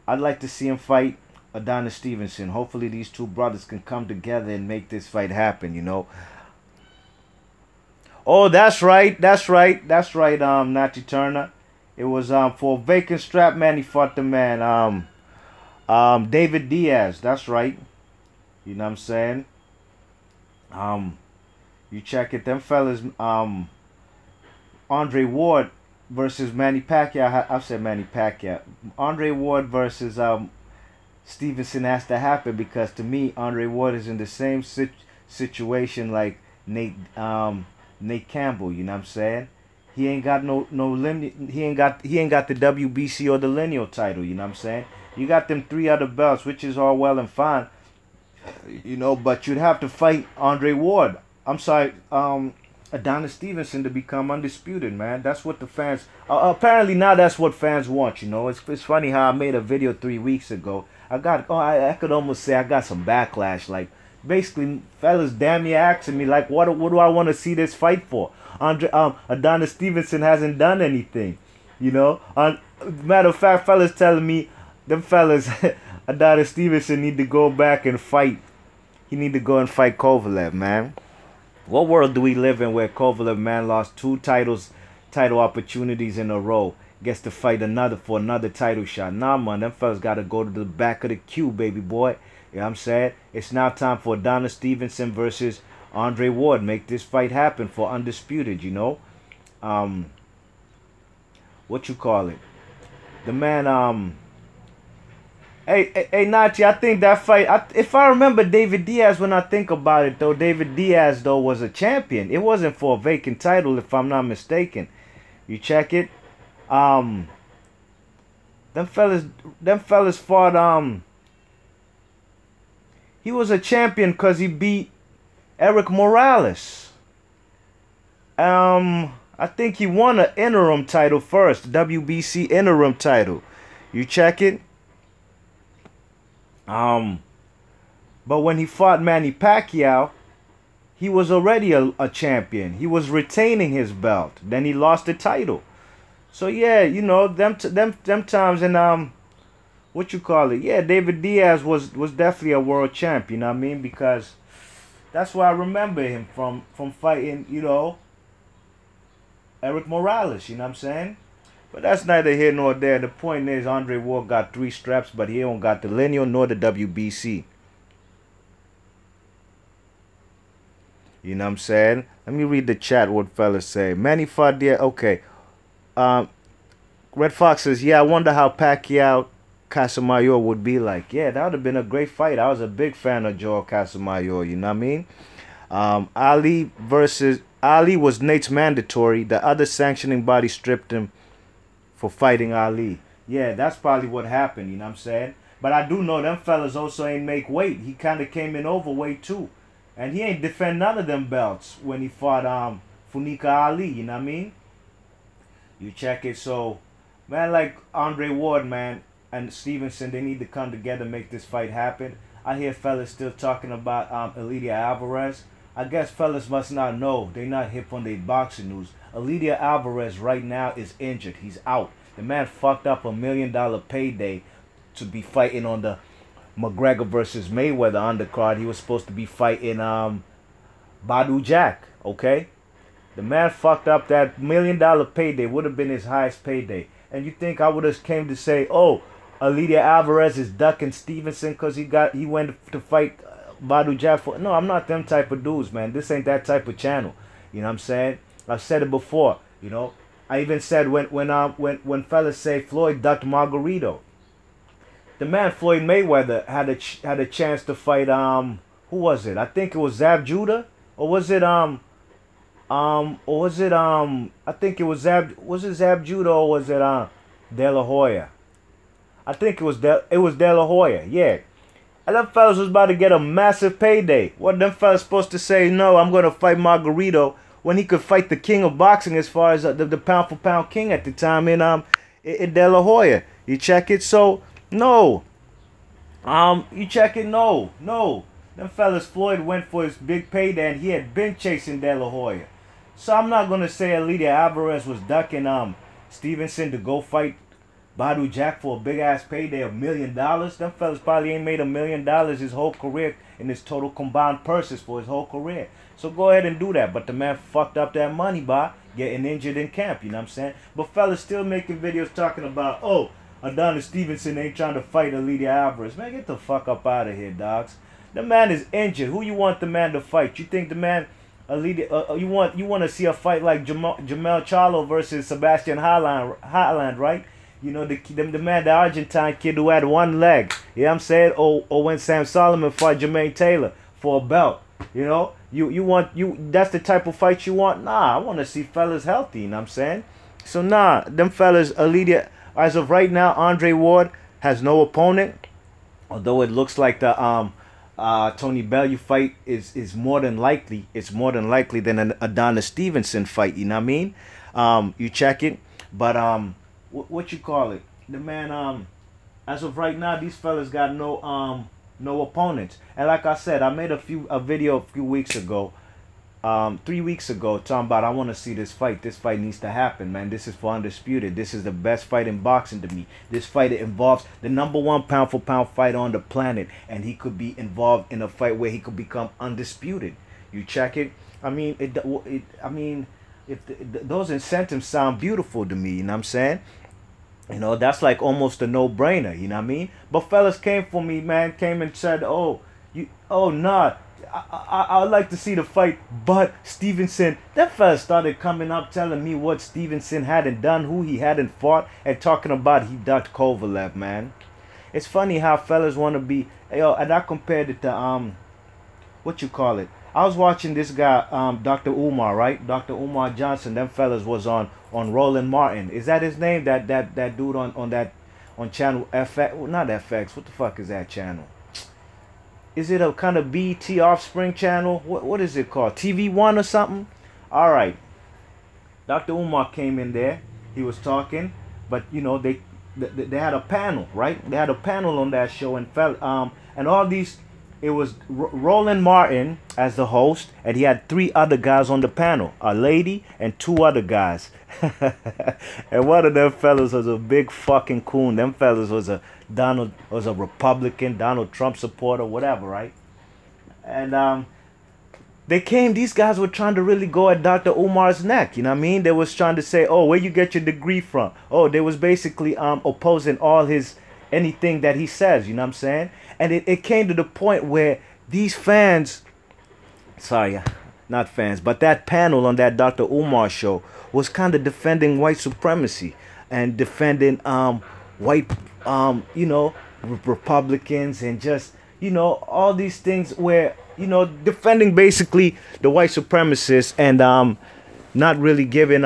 I'd like to see him fight Adonis Stevenson. Hopefully these two brothers can come together and make this fight happen, Oh, that's right, Natty Turner. It was for a vacant strap, man. He fought the man, David Diaz. That's right. You know what I'm saying? You check it. Them fellas, Andre Ward versus Manny Pacquiao. I said Manny Pacquiao. Andre Ward versus Stevenson has to happen, because to me, Andre Ward is in the same situation like Nate Campbell. You know what I'm saying? He ain't got no he ain't got the WBC or the lineal title. You know what I'm saying? You got them 3 other belts, which is all well and fine. But you'd have to fight Andre Ward. I'm sorry, Adonis Stevenson to become undisputed, man. That's what the fans apparently now. That's what fans want. It's funny how I made a video 3 weeks ago. I could almost say I got some backlash. Like, basically, fellas, damn, you asking me like, what do I want to see this fight for? Adonis Stevenson hasn't done anything, you know. Matter of fact, fellas telling me, them fellas, Adonis Stevenson need to go back and fight. He need to go and fight Kovalev, man. What world do we live in where Kovalev, man, lost two title opportunities in a row, gets to fight another title shot? Nah, man, them fellas got to go to the back of the queue, baby boy. You know what I'm saying? It's now time for Adonis Stevenson versus Andre Ward. Make this fight happen for undisputed, you know. What you call it? The man, Hey, Nachi, I think that fight, if I remember David Diaz, when I think about it, though, David Diaz, though, was a champion. It wasn't for a vacant title, if I'm not mistaken. You check it. Them fellas fought, he was a champion because he beat Eric Morales. I think he won an interim title first, WBC interim title. You check it. But when he fought Manny Pacquiao, he was already a champion. He was retaining his belt. Then he lost the title. So yeah, you know, them times, and what you call it? Yeah, David Diaz was definitely a world champ. You know what I mean? Because that's where I remember him from fighting, you know, Eric Morales. You know what I'm saying? But that's neither here nor there. The point is, Andre Ward got 3 straps, but he don't got the lineal nor the WBC. You know what I'm saying? Let me read the chat, what fellas say. Manny fought there. Okay. Red Fox says, yeah, I wonder how Pacquiao Casamayor would be like. Yeah, that would have been a great fight. I was a big fan of Joel Casamayor, you know what I mean? Ali was Nate's mandatory. The other sanctioning body stripped him for fighting Ali. Yeah, that's probably what happened, you know what I'm saying? But I do know them fellas also ain't make weight. He kind of came in overweight too. And he ain't defend none of them belts when he fought Funika Ali, you know what I mean? You check it. So, man, like Andre Ward, man, and Stevenson, they need to come together and make this fight happen. I hear fellas still talking about Elidia Alvarez. I guess fellas must not know. They not hip on their boxing news. Elidia Alvarez right now is injured. He's out. The man fucked up $1 million payday to be fighting on the McGregor versus Mayweather undercard. He was supposed to be fighting Badu Jack, okay? The man fucked up that $1 million payday. Would have been his highest payday. And you think I would have came to say, oh, Elidia Alvarez is ducking Stevenson because he went to fight Badu Jack for... No, I'm not them type of dudes, man. This ain't that type of channel. You know what I'm saying? I've said it before, you know. I even said when fellas say Floyd ducked Margarito. The man Floyd Mayweather had a chance to fight who was it? I think it was Zab Judah, or was it I think it was Zab Judah, or was it De La Hoya? I think it was De La Hoya, yeah. And them fellas was about to get a massive payday. What them fellas supposed to say? No, I'm gonna fight Margarito, when he could fight the king of boxing as far as the pound for pound king at the time in De La Hoya. You check it. So no, you check it. No. Them fellas, Floyd went for his big payday and he had been chasing De La Hoya. So I'm not gonna say Elidia Alvarez was ducking Stevenson to go fight Badu Jack for a big ass payday of $1 million. Them fellas probably ain't made $1 million his whole career in his total combined purses for his whole career. So go ahead and do that. But the man fucked up that money by getting injured in camp, you know what I'm saying? But fellas still making videos talking about, oh, Adonis Stevenson ain't trying to fight Elidia Alvarez. Man, get the fuck up out of here, dogs. The man is injured. Who you want the man to fight? You think the man, you want to see a fight like Jamel Charlo versus Sebastian Haaland, right? You know, the man, the Argentine kid who had one leg. You know what I'm saying? Or when Sam Solomon fought Jermaine Taylor for a belt. You know? That's the type of fight you want? Nah, I want to see fellas healthy, you know what I'm saying? So nah, them fellas, Elidia, as of right now, Andre Ward has no opponent. Although it looks like the Tony Bellew fight is more than likely. It's more than likely than an Adonis Stevenson fight, you know what I mean? You check it. But what you call it? The man, as of right now, these fellas got no no opponents. And like I said, I made a video a few weeks ago, 3 weeks ago, talking about I want to see this fight. This fight needs to happen, man. This is for undisputed. This is the best fight in boxing to me. This fight involves the #1 pound for pound fighter on the planet, and he could be involved in a fight where he could become undisputed. You check it. I mean, those incentives sound beautiful to me. You know what I'm saying? You know, that's like almost a no-brainer. You know what I mean? But fellas came for me, man. Came and said, nah. I would like to see the fight, but Stevenson, that fella started coming up telling me what Stevenson hadn't done, who he hadn't fought, and talking about he ducked Kovalev, man. It's funny how fellas want to be, and I compared it to, what you call it? I was watching this guy, Dr. Umar, right? Dr. Umar Johnson, them fellas was on Roland Martin. Is that his name? That dude on channel FX, well, not FX, what the fuck is that channel? Is it a kind of BT Offspring channel? What is it called? TV1 or something? All right. Dr. Umar came in there. He was talking, but you know they had a panel, right? They had a panel on that show, and all these. It was Roland Martin as the host, and he had 3 other guys on the panel, a lady and 2 other guys. And one of them fellas was a big fucking coon. Them fellas was a Republican, Donald Trump supporter, whatever, right? And these guys were trying to really go at Dr. Umar's neck, you know what I mean? They was trying to say, oh, where you get your degree from? Oh, they was basically opposing all anything that he says, you know what I'm saying? And it came to the point where these fans, not fans, but that panel on that Dr. Umar show was kind of defending white supremacy and defending white, Republicans and just, all these things where, defending basically the white supremacists and not really giving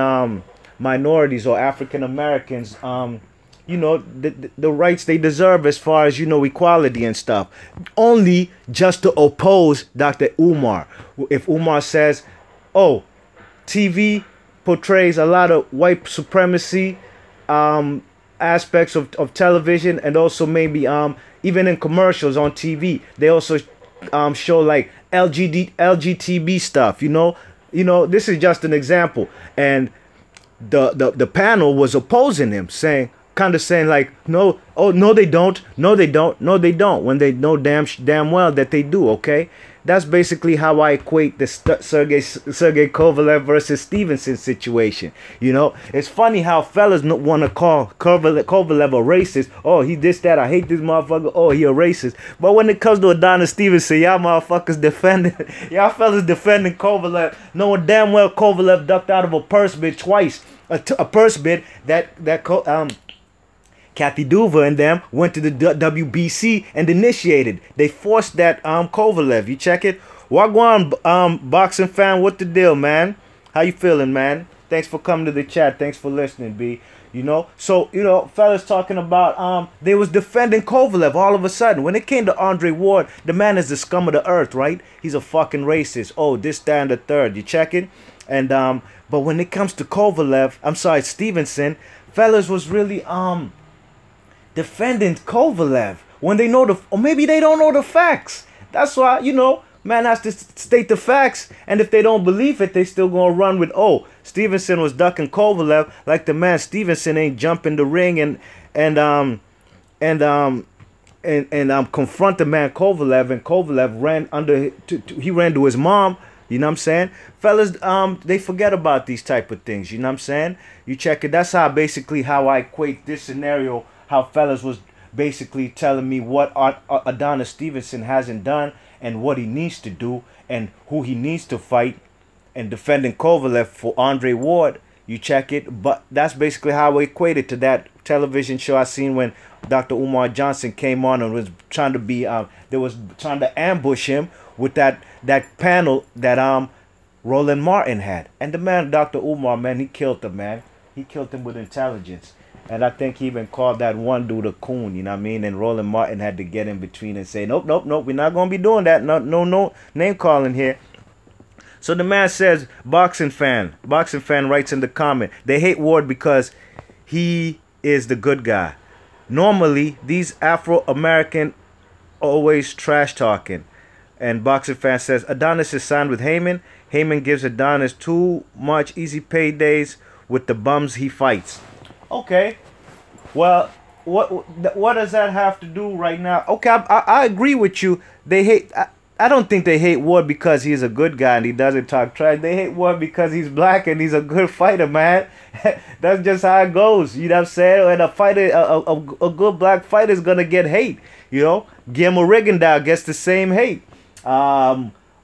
minorities or African Americans the rights they deserve as far as equality and stuff, only just to oppose Dr. Umar. If Umar says, oh, TV portrays a lot of white supremacy aspects of television, and also maybe even in commercials on TV they also show like LGTB stuff, this is just an example, and the panel was opposing him, saying like, no, oh no they don't, no they don't, no they don't, when they know damn well that they do. Okay, that's basically how I equate the Sergey Kovalev versus Stevenson situation. It's funny how fellas want to call Kovalev a racist. Oh, he this, that, I hate this motherfucker. Oh, he a racist. But when it comes to Adonis Stevenson, y'all motherfuckers y'all fellas defending Kovalev, knowing damn well Kovalev ducked out of a purse bid twice. A purse bid that Kathy Duva and them went to the WBC and initiated. They forced that Kovalev. You check it. Wagwan, boxing fan, what the deal, man? How you feeling, man? Thanks for coming to the chat. Thanks for listening, B. So fellas talking about they was defending Kovalev all of a sudden. When it came to Andre Ward, the man is the scum of the earth, right? He's a fucking racist. Oh, this, that, and the third. You check it? And but when it comes to Stevenson, fellas was really defending Kovalev when they know or maybe they don't know the facts. That's why, man has to state the facts, and if they don't believe it, they still gonna run with, oh, Stevenson was ducking Kovalev, like the man Stevenson ain't jumping the ring and confront the man Kovalev, and Kovalev ran to his mom. You know what I'm saying? Fellas, they forget about these type of things. You know what I'm saying? You check it. That's how I equate this scenario. How fellas was basically telling me what Adonis Stevenson hasn't done and what he needs to do and who he needs to fight, and defending Kovalev for Andre Ward. You check it. But that's basically how I equate it to that television show I seen when Dr. Umar Johnson came on and was trying to be they was trying to ambush him with that panel that Roland Martin had. And the man, Dr. Umar, man, he killed him, man. He killed him with intelligence. And I think he even called that one dude a coon, you know what I mean? And Roland Martin had to get in between and say, nope, we're not going to be doing that. No name calling here. So the man says, boxing fan writes in the comment, they hate Ward because he is the good guy. Normally, these Afro-American always trash talking. And Boxing Fan says Adonis is signed with Heyman. Heyman gives Adonis too much easy paydays with the bums he fights. Okay, well, what does that have to do right now? Okay, I agree with you. They hate. I don't think they hate Ward because he's a good guy and he doesn't talk trash. They hate Ward because he's black and he's a good fighter, man. That's just how it goes. You know what I'm saying? And a fighter, a good black fighter is gonna get hate. You know, Guillermo Rigondeaux gets the same hate. You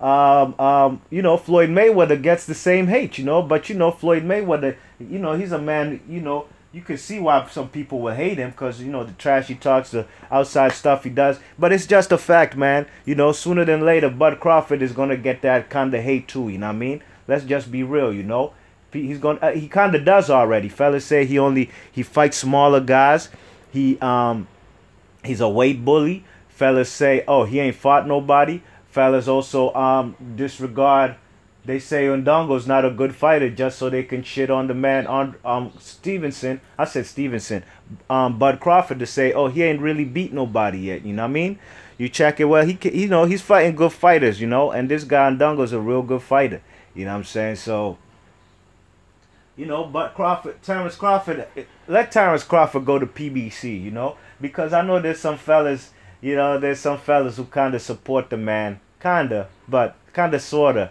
know, Floyd Mayweather gets the same hate. You know, but you know, Floyd Mayweather, you know, he's a man. You know, you can see why some people will hate him because, you know, the trash he talks, the outside stuff he does. But it's just a fact, man. You know, sooner than later, Bud Crawford is going to get that kind of hate too, you know what I mean? Let's just be real, you know? He kind of does already. Fellas say he fights smaller guys. He's a weight bully. Fellas say, oh, he ain't fought nobody. Fellas also disregard. They say Ndongo's not a good fighter just so they can shit on the man on Stevenson. I said Stevenson. Bud Crawford to say, oh, he ain't really beat nobody yet. You know what I mean? You check it. Well, you know, he's fighting good fighters, you know. And this guy Ndongo's a real good fighter. You know what I'm saying? So, you know, but Terrence Crawford, let Terrence Crawford go to PBC, you know. Because I know there's some fellas, you know, who kind of support the man. But sort of.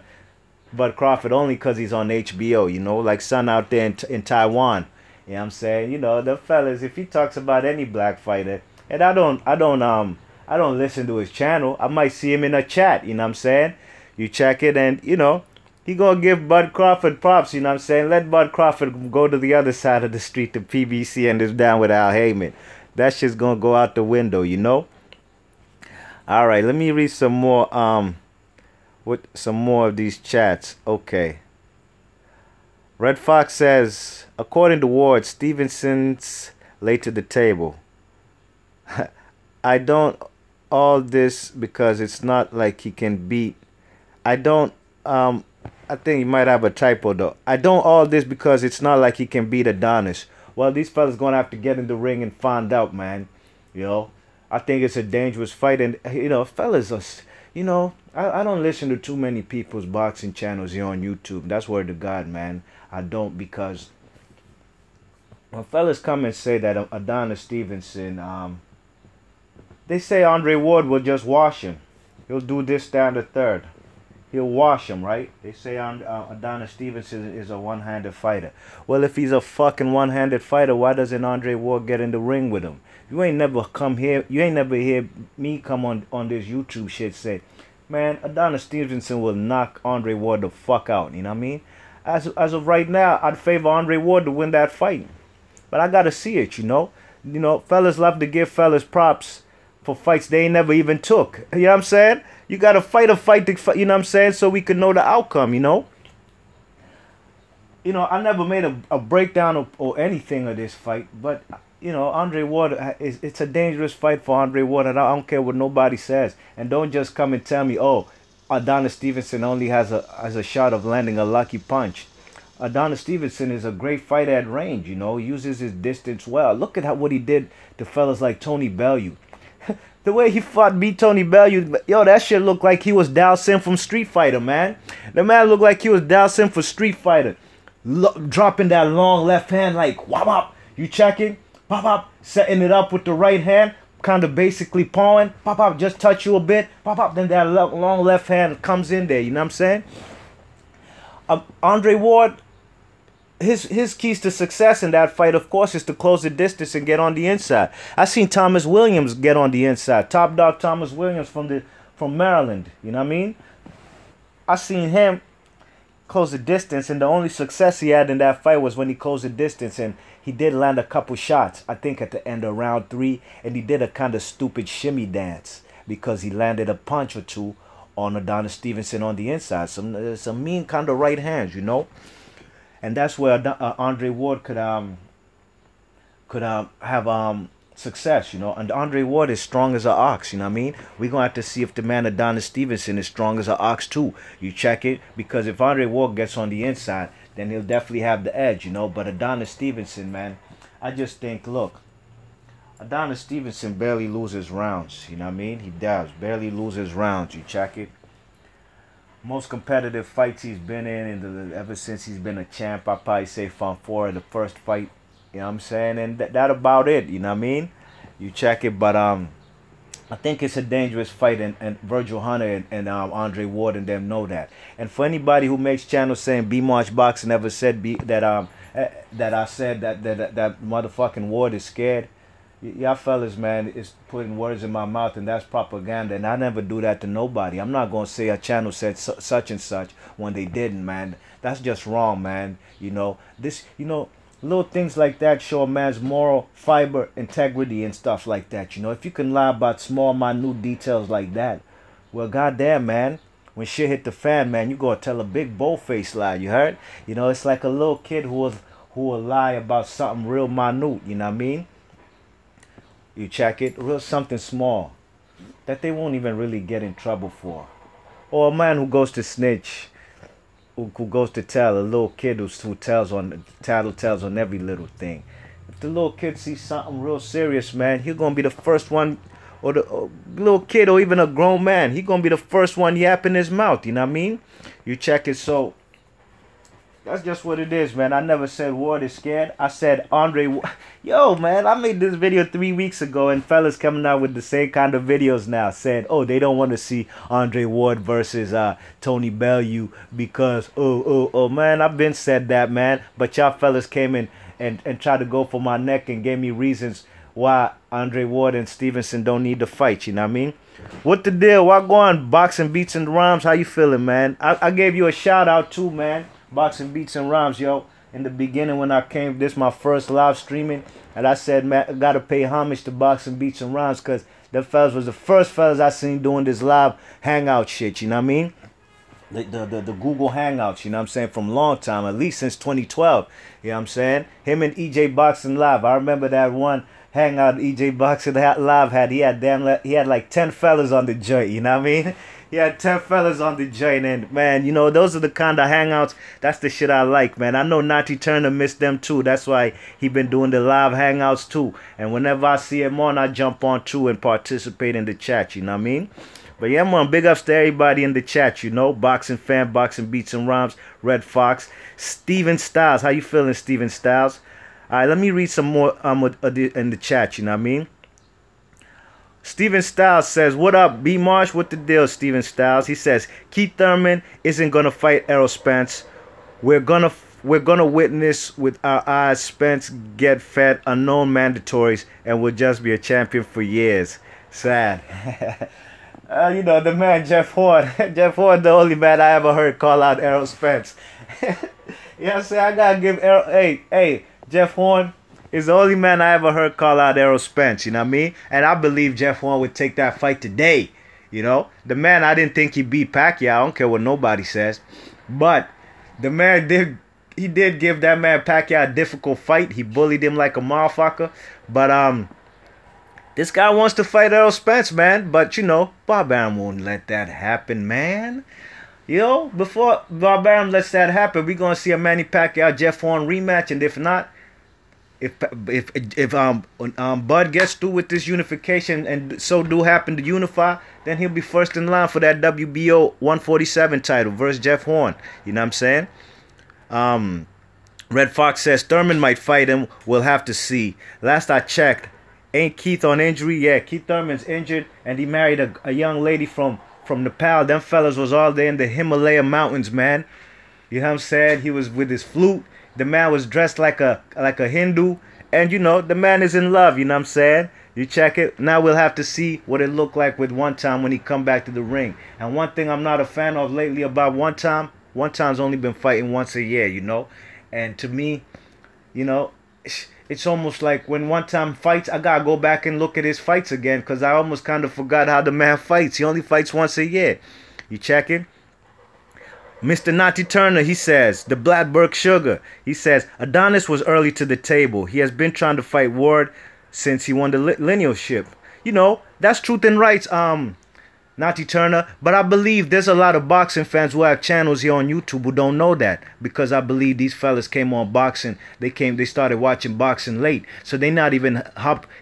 Bud Crawford only because he's on HBO, you know, like Son out there in Taiwan. You know what I'm saying? You know, the fellas, if he talks about any black fighter, and I don't listen to his channel. I might see him in a chat, you know what I'm saying? You check it and, you know, he gonna give Bud Crawford props, you know what I'm saying? Let Bud Crawford go to the other side of the street to PBC and is down with Al Heyman. That shit's gonna go out the window, you know? All right, let me read some more with some more of these chats. Okay. Red Fox says, according to Ward, Stevenson's late to the table. I don't all this because it's not like he can beat. I think he might have a typo though. I don't all this because it's not like he can beat Adonis. Well, these fellas gonna have to get in the ring and find out, man. You know, I think it's a dangerous fight, and you know, fellas are, you know, I don't listen to too many people's boxing channels here on YouTube. That's word to God, man. I don't, because when fellas come and say that Adonis Stevenson, they say Andre Ward will just wash him. He'll do this, that, and the third. He'll wash him, right? They say Adonis Stevenson is a one-handed fighter. Well, if he's a fucking one-handed fighter, why doesn't Andre Ward get in the ring with him? You ain't never hear me come on this YouTube shit say, man, Adonis Stevenson will knock Andre Ward the fuck out. You know what I mean? As of right now, I'd favor Andre Ward to win that fight. But I gotta see it, you know? You know, fellas love to give fellas props for fights they ain't never even took. You know what I'm saying? You gotta fight a fight to fight, you know what I'm saying? So we can know the outcome, you know? You know, I never made a breakdown or anything of this fight, but you know, Andre Ward, it's a dangerous fight for Andre Ward, and I don't care what nobody says. And don't just come and tell me, oh, Adonis Stevenson only has a shot of landing a lucky punch. Adonis Stevenson is a great fighter at range, you know, uses his distance well. Look at what he did to fellas like Tony Bellew. The way he beat Tony Bellew, yo, that shit looked like he was Dal Sim from Street Fighter, man. The man looked like he was Dal Sim for Street Fighter. Dropping that long left hand like, whop, whop. You checking? Pop, pop, setting it up with the right hand, kind of basically pawing. Pop, pop, just touch you a bit. Pop, pop, then that long left hand comes in there. You know what I'm saying? Andre Ward, his keys to success in that fight, of course, is to close the distance and get on the inside. I seen Thomas Williams get on the inside. Top dog Thomas Williams from Maryland. You know what I mean? I seen him close the distance, and the only success he had in that fight was when he closed the distance, and he did land a couple shots, I think at the end of round 3, and he did a kind of stupid shimmy dance because he landed a punch or two on Adonis Stevenson on the inside. Some mean kind of right hands, you know, and that's where Andre Ward could have success, you know. And Andre Ward is strong as an ox, you know what I mean? We're going to have to see if the man Adonis Stevenson is strong as an ox too. You check it, because if Andre Ward gets on the inside, then he'll definitely have the edge, you know. But Adonis Stevenson, man, I just think, look, Adonis Stevenson barely loses rounds. You know what I mean? He does. Barely loses rounds. You check it. Most competitive fights he's been in ever since he's been a champ, I probably say from 4 the first fight. You know what I'm saying? And that about it. You know what I mean? You check it, but I think it's a dangerous fight, and Virgil Hunter and Andre Ward and them know that. And for anybody who makes channels saying B March Boxing never said that I said that motherfucking Ward is scared. Y'all fellas, man, is putting words in my mouth, and that's propaganda. And I never do that to nobody. I'm not gonna say a channel said such and such when they didn't, man. That's just wrong, man. You know this. You know, little things like that show a man's moral fiber, integrity, and stuff like that. You know, if you can lie about small, minute details like that, well, goddamn, man. When shit hit the fan, man, you gonna tell a big bold-faced lie. You heard? You know, it's like a little kid who will lie about something real minute. You know what I mean? You check it, real something small that they won't even really get in trouble for. Or a man who goes to snitch, who goes to tell, a little kid who tells on tattletales on every little thing. If the little kid sees something real serious, man, he's gonna be the first one, or the little kid, or even a grown man, he gonna be the first one yapping his mouth. You know what I mean? You check it, so. That's just what it is, man. I never said Ward is scared. I said Andre. Yo, man, I made this video 3 weeks ago, and fellas coming out with the same kind of videos now, saying, oh, they don't want to see Andre Ward versus Tony Bellew because, oh, man, I've been said that, man. But y'all fellas came in and tried to go for my neck and gave me reasons why Andre Ward and Stevenson don't need to fight. You know what I mean? What the deal? What going? Boxing Beats and Rhymes. How you feeling, man? I gave you a shout out too, man. Boxing Beats and Rhymes, yo. In the beginning when I came, this my first live streaming, and I said, man, I gotta pay homage to Boxing Beats and Rhymes, because the fellas was the first fellas I seen doing this live hangout shit, you know what I mean? The Google Hangouts, you know what I'm saying, from long time, at least since 2012, you know what I'm saying? Him and EJ Boxing Live, I remember that one hangout EJ Boxing Live had, he had like 10 fellas on the joint, you know what I mean? He had 10 fellas on the joint, and man, you know, those are the kind of hangouts, that's the shit I like, man. I know Natty Turner missed them too. That's why he been doing the live hangouts too. And whenever I see him on, I jump on too and participate in the chat, you know what I mean? But yeah, man, big ups to everybody in the chat, you know. Boxing Fan, Boxing Beats and Rhymes, Red Fox, Steven Styles. How you feeling, Steven Styles? All right, let me read some more in the chat, you know what I mean? Steven Styles says, what up, B Marsh? What the deal, Steven Styles? He says, Keith Thurman isn't gonna fight Errol Spence. We're gonna witness with our eyes Spence get fed unknown mandatories and will just be a champion for years. Sad. You know, the man Jeff Horn. Jeff Horn, the only man I ever heard call out Errol Spence. You know what I'm saying? I gotta give Errol, hey, Jeff Horn is the only man I ever heard call out Errol Spence, you know what I mean? And I believe Jeff Horn would take that fight today, you know? The man, I didn't think he beat Pacquiao. I don't care what nobody says. But the man did give that man Pacquiao a difficult fight. He bullied him like a motherfucker. But this guy wants to fight Errol Spence, man. But, you know, Barbarian won't let that happen, man. You know, before Barbarian lets that happen, we're going to see a Manny Pacquiao-Jeff Horn rematch. And if not, if Bud gets through with this unification and so do happen to unify, then he'll be first in line for that WBO 147 title versus Jeff Horn. You know what I'm saying? Red Fox says Thurman might fight him. We'll have to see. Last I checked, ain't Keith on injury? Yeah, Keith Thurman's injured, and he married a young lady from Nepal. Them fellas was all there in the Himalaya mountains, man. You know what I'm saying? He was with his flute. The man was dressed like a Hindu. And, you know, the man is in love, you know what I'm saying? You check it. Now we'll have to see what it looked like with One Time when he come back to the ring. And one thing I'm not a fan of lately about One Time's only been fighting once a year, you know? And to me, you know, it's almost like when One Time fights, I gotta go back and look at his fights again, because I almost kind of forgot how the man fights. He only fights once a year. You check it? Mr. Natty Turner, he says, the Blackberg Sugar, he says, Adonis was early to the table. He has been trying to fight Ward since he won the linealship. You know, that's truth and rights. Nati Turner. But I believe there's a lot of boxing fans who have channels here on YouTube who don't know that, because I believe these fellas came on boxing. They started watching boxing late, so they not even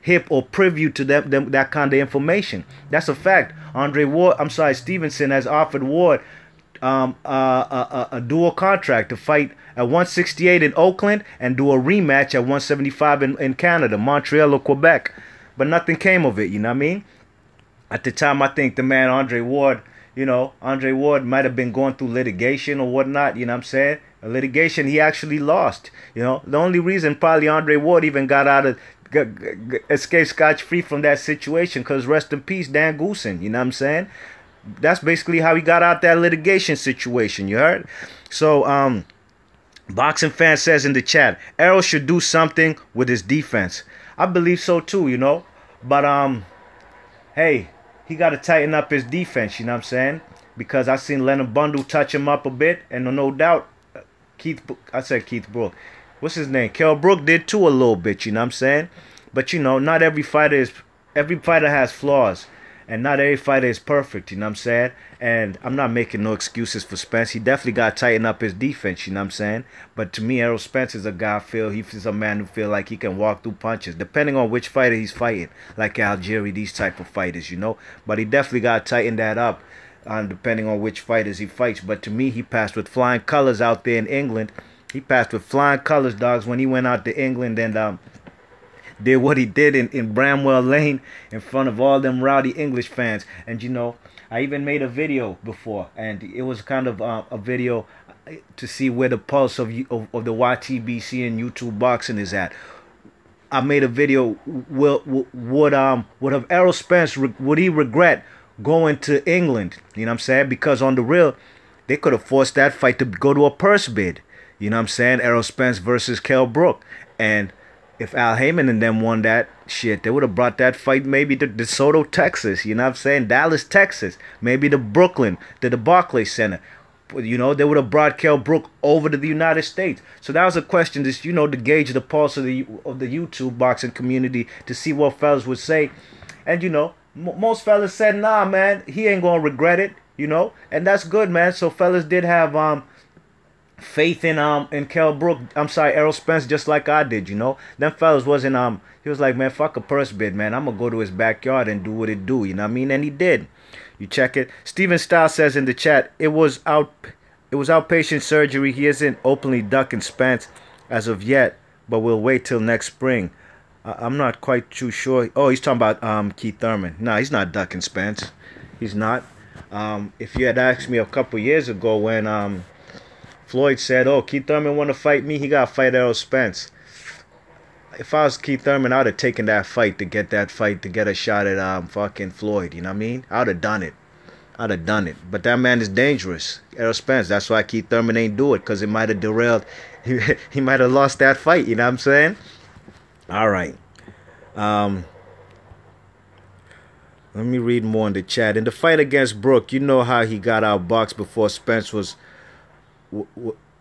hip or privy to them that kind of information. That's a fact. Stevenson has offered Ward a dual contract to fight at 168 in Oakland and do a rematch at 175 in Canada, Montreal or Quebec. But nothing came of it, you know what I mean? At the time, I think the man Andre Ward might have been going through litigation or whatnot, you know what I'm saying? A litigation he actually lost, you know? The only reason probably Andre Ward even escaped scotch-free from that situation, because rest in peace, Dan Goosen, you know what I'm saying? That's basically how he got out that litigation situation, you heard? So, Boxing Fan says in the chat, Errol should do something with his defense. I believe so too, you know? But, hey, he got to tighten up his defense, you know what I'm saying? Because I seen Leonard Bundle touch him up a bit, and no doubt, Keith Brook. What's his name? Kell Brook did too a little bit, you know what I'm saying? But, you know, not every fighter has flaws. And not every fighter is perfect, you know what I'm saying? And I'm not making no excuses for Spence. He definitely got to tighten up his defense, you know what I'm saying? But to me, Errol Spence is a guy he's a man who feel like he can walk through punches, depending on which fighter he's fighting, like Algieri, these type of fighters, you know? But he definitely got to tighten that up, depending on which fighters he fights. But to me, he passed with flying colors out there in England. He passed with flying colors, dogs, when he went out to England and did what he did in Bramwell Lane in front of all them rowdy English fans. And, you know, I even made a video before, and it was kind of a video to see where the pulse of the YTBC and YouTube boxing is at. I made a video, would have Errol Spence, would he regret going to England? You know what I'm saying? Because on the real, they could have forced that fight to go to a purse bid. You know what I'm saying? Errol Spence versus Kell Brook. And if Al Heyman and them won that shit, they would have brought that fight maybe to DeSoto, Texas. You know what I'm saying? Dallas, Texas. Maybe to Brooklyn, to the Barclays Center. You know, they would have brought Kell Brook over to the United States. So that was a question, just, you know, to gauge the pulse of the YouTube boxing community, to see what fellas would say. And, you know, most fellas said, nah, man, he ain't going to regret it, you know. And that's good, man. So fellas did have faith in Kell Brook, Errol Spence, just like I did, you know. Them fellas wasn't he was like, man, fuck a purse bid, man. I'm gonna go to his backyard and do what it do, you know what I mean? And he did. You check it. Steven Stiles says in the chat, it was outpatient surgery. He isn't openly ducking Spence as of yet, but we'll wait till next spring. I'm not quite too sure. Oh, he's talking about Keith Thurman. Nah, he's not ducking Spence. He's not. If you had asked me a couple years ago when Floyd said, oh, Keith Thurman want to fight me, he got to fight Errol Spence. If I was Keith Thurman, I would have taken that fight to get a shot at fucking Floyd, you know what I mean? I would have done it. But that man is dangerous, Errol Spence. That's why Keith Thurman ain't do it, because it might have derailed. He might have lost that fight, you know what I'm saying? All right. Let me read more in the chat. In the fight against Brook, you know how he got outboxed before Spence was...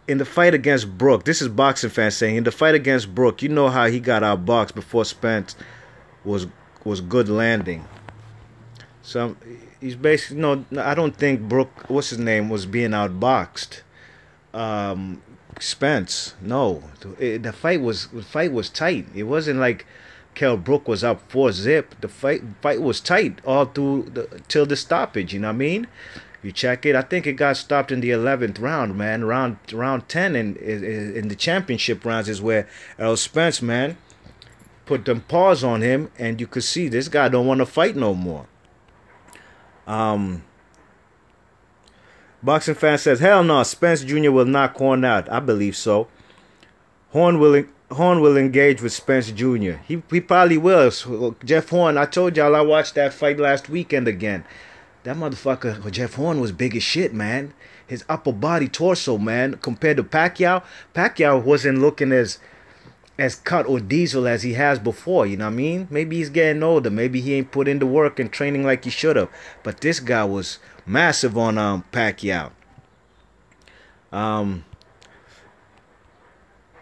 In the fight against Brook, this is Boxing Fan saying, in the fight against Brook, you know how he got outboxed before Spence was good landing. So he's basically, no, I don't think Brook, what's his name, was being outboxed. Spence, no, the fight was tight. It wasn't like Kell Brook was up 4-zip. The fight was tight all through till the stoppage. You know what I mean? You check it. I think it got stopped in the 11th round, man. Round 10 in the championship rounds is where Errol Spence, man, put them paws on him, and you could see this guy don't want to fight no more. Boxing Fan says, hell no, Spence Jr. will knock Horn out. I believe so. Horn will engage with Spence Jr. He probably will. Jeff Horn, I told y'all I watched that fight last weekend again. That motherfucker, Jeff Horn, was big as shit, man. His upper body torso, man, compared to Pacquiao. Pacquiao wasn't looking as cut or diesel as he has before, you know what I mean? Maybe he's getting older. Maybe he ain't put in the work and training like he should have. But this guy was massive on Pacquiao.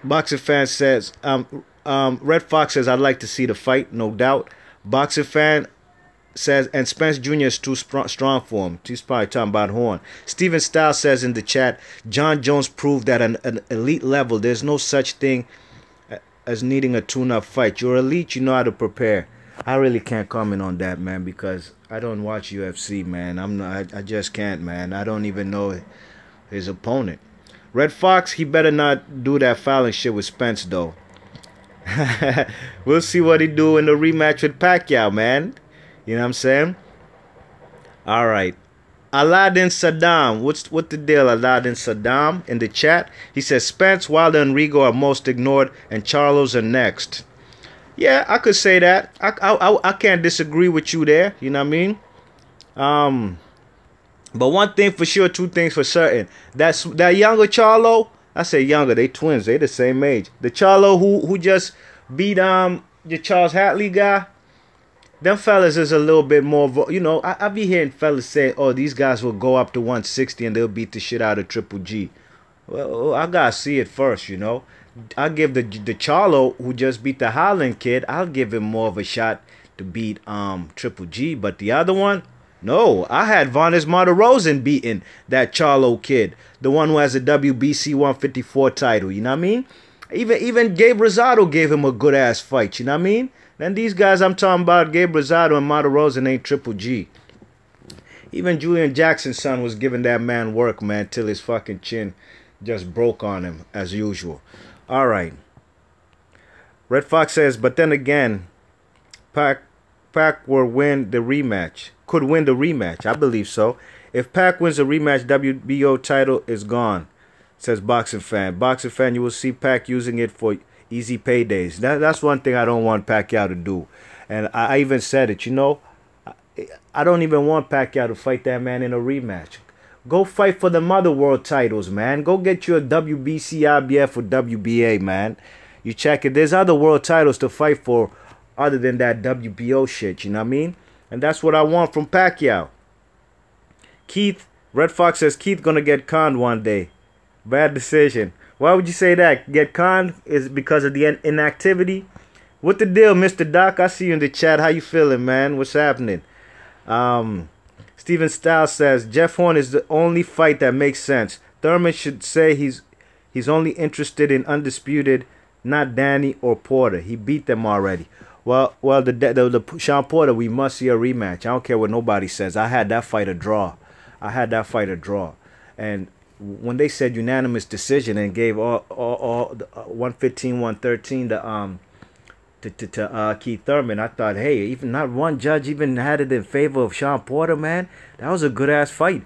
Boxing Fan says, Red Fox says, I'd like to see the fight, no doubt. Boxing Fan, says, and Spence Jr. is too strong for him. He's probably talking about Horn. Steven Styles says in the chat, John Jones proved that at an elite level, there's no such thing as needing a tune-up fight. You're elite, you know how to prepare. I really can't comment on that, man, because I don't watch UFC, man. I just can't, man. I don't even know his opponent. Red Fox, he better not do that fouling shit with Spence, though. We'll see what he do in the rematch with Pacquiao, man. You know what I'm saying? All right. Aladdin Saddam. What the deal, Aladdin Saddam? In the chat, he says Spence, Wilder, and Rigo are most ignored, and Charlos are next. Yeah, I could say that. I can't disagree with you there. You know what I mean? But one thing for sure, two things for certain. That younger Charlo, I say younger, they twins, they the same age. The Charlo who just beat the Charles Hatley guy, them fellas is a little bit more, you know, I be hearing fellas say, oh, these guys will go up to 160 and they'll beat the shit out of Triple G. Well, I gotta see it first, you know. I give the Charlo who just beat the Holland kid, I'll give him more of a shot to beat Triple G. But the other one, no, I had Vanes Martirosyan beating that Charlo kid, the one who has a WBC 154 title. You know what I mean? Even Gabe Rosado gave him a good ass fight. You know what I mean? Then these guys I'm talking about, Gabe Rosado and Martirosyan ain't Triple G. Even Julian Jackson's son was giving that man work, man, till his fucking chin just broke on him as usual. All right. Red Fox says, but then again, Pac will win the rematch. Could win the rematch. I believe so. If Pac wins the rematch, WBO title is gone, says Boxing Fan. Boxing Fan, you will see Pac using it for easy paydays. That's one thing I don't want Pacquiao to do. And I even said it, you know. I don't even want Pacquiao to fight that man in a rematch. Go fight for the mother world titles, man. Go get you a WBC, IBF, or WBA, man. You check it. There's other world titles to fight for other than that WBO shit, you know what I mean? And that's what I want from Pacquiao. Keith, Red Fox says Keith gonna get conned one day. Bad decision. Why would you say that? Get conned is because of the inactivity? What the deal, Mr. Doc? I see you in the chat. How you feeling, man? What's happening? Steven Styles says Jeff Horn is the only fight that makes sense. Thurman should say he's only interested in Undisputed, not Danny or Porter. He beat them already. Well, the Sean Porter, we must see a rematch. I don't care what nobody says. I had that fight a draw. And when they said unanimous decision and gave all 115, 113 to Keith Thurman, I thought, hey, even not one judge even had it in favor of Sean Porter, man. That was a good ass fight.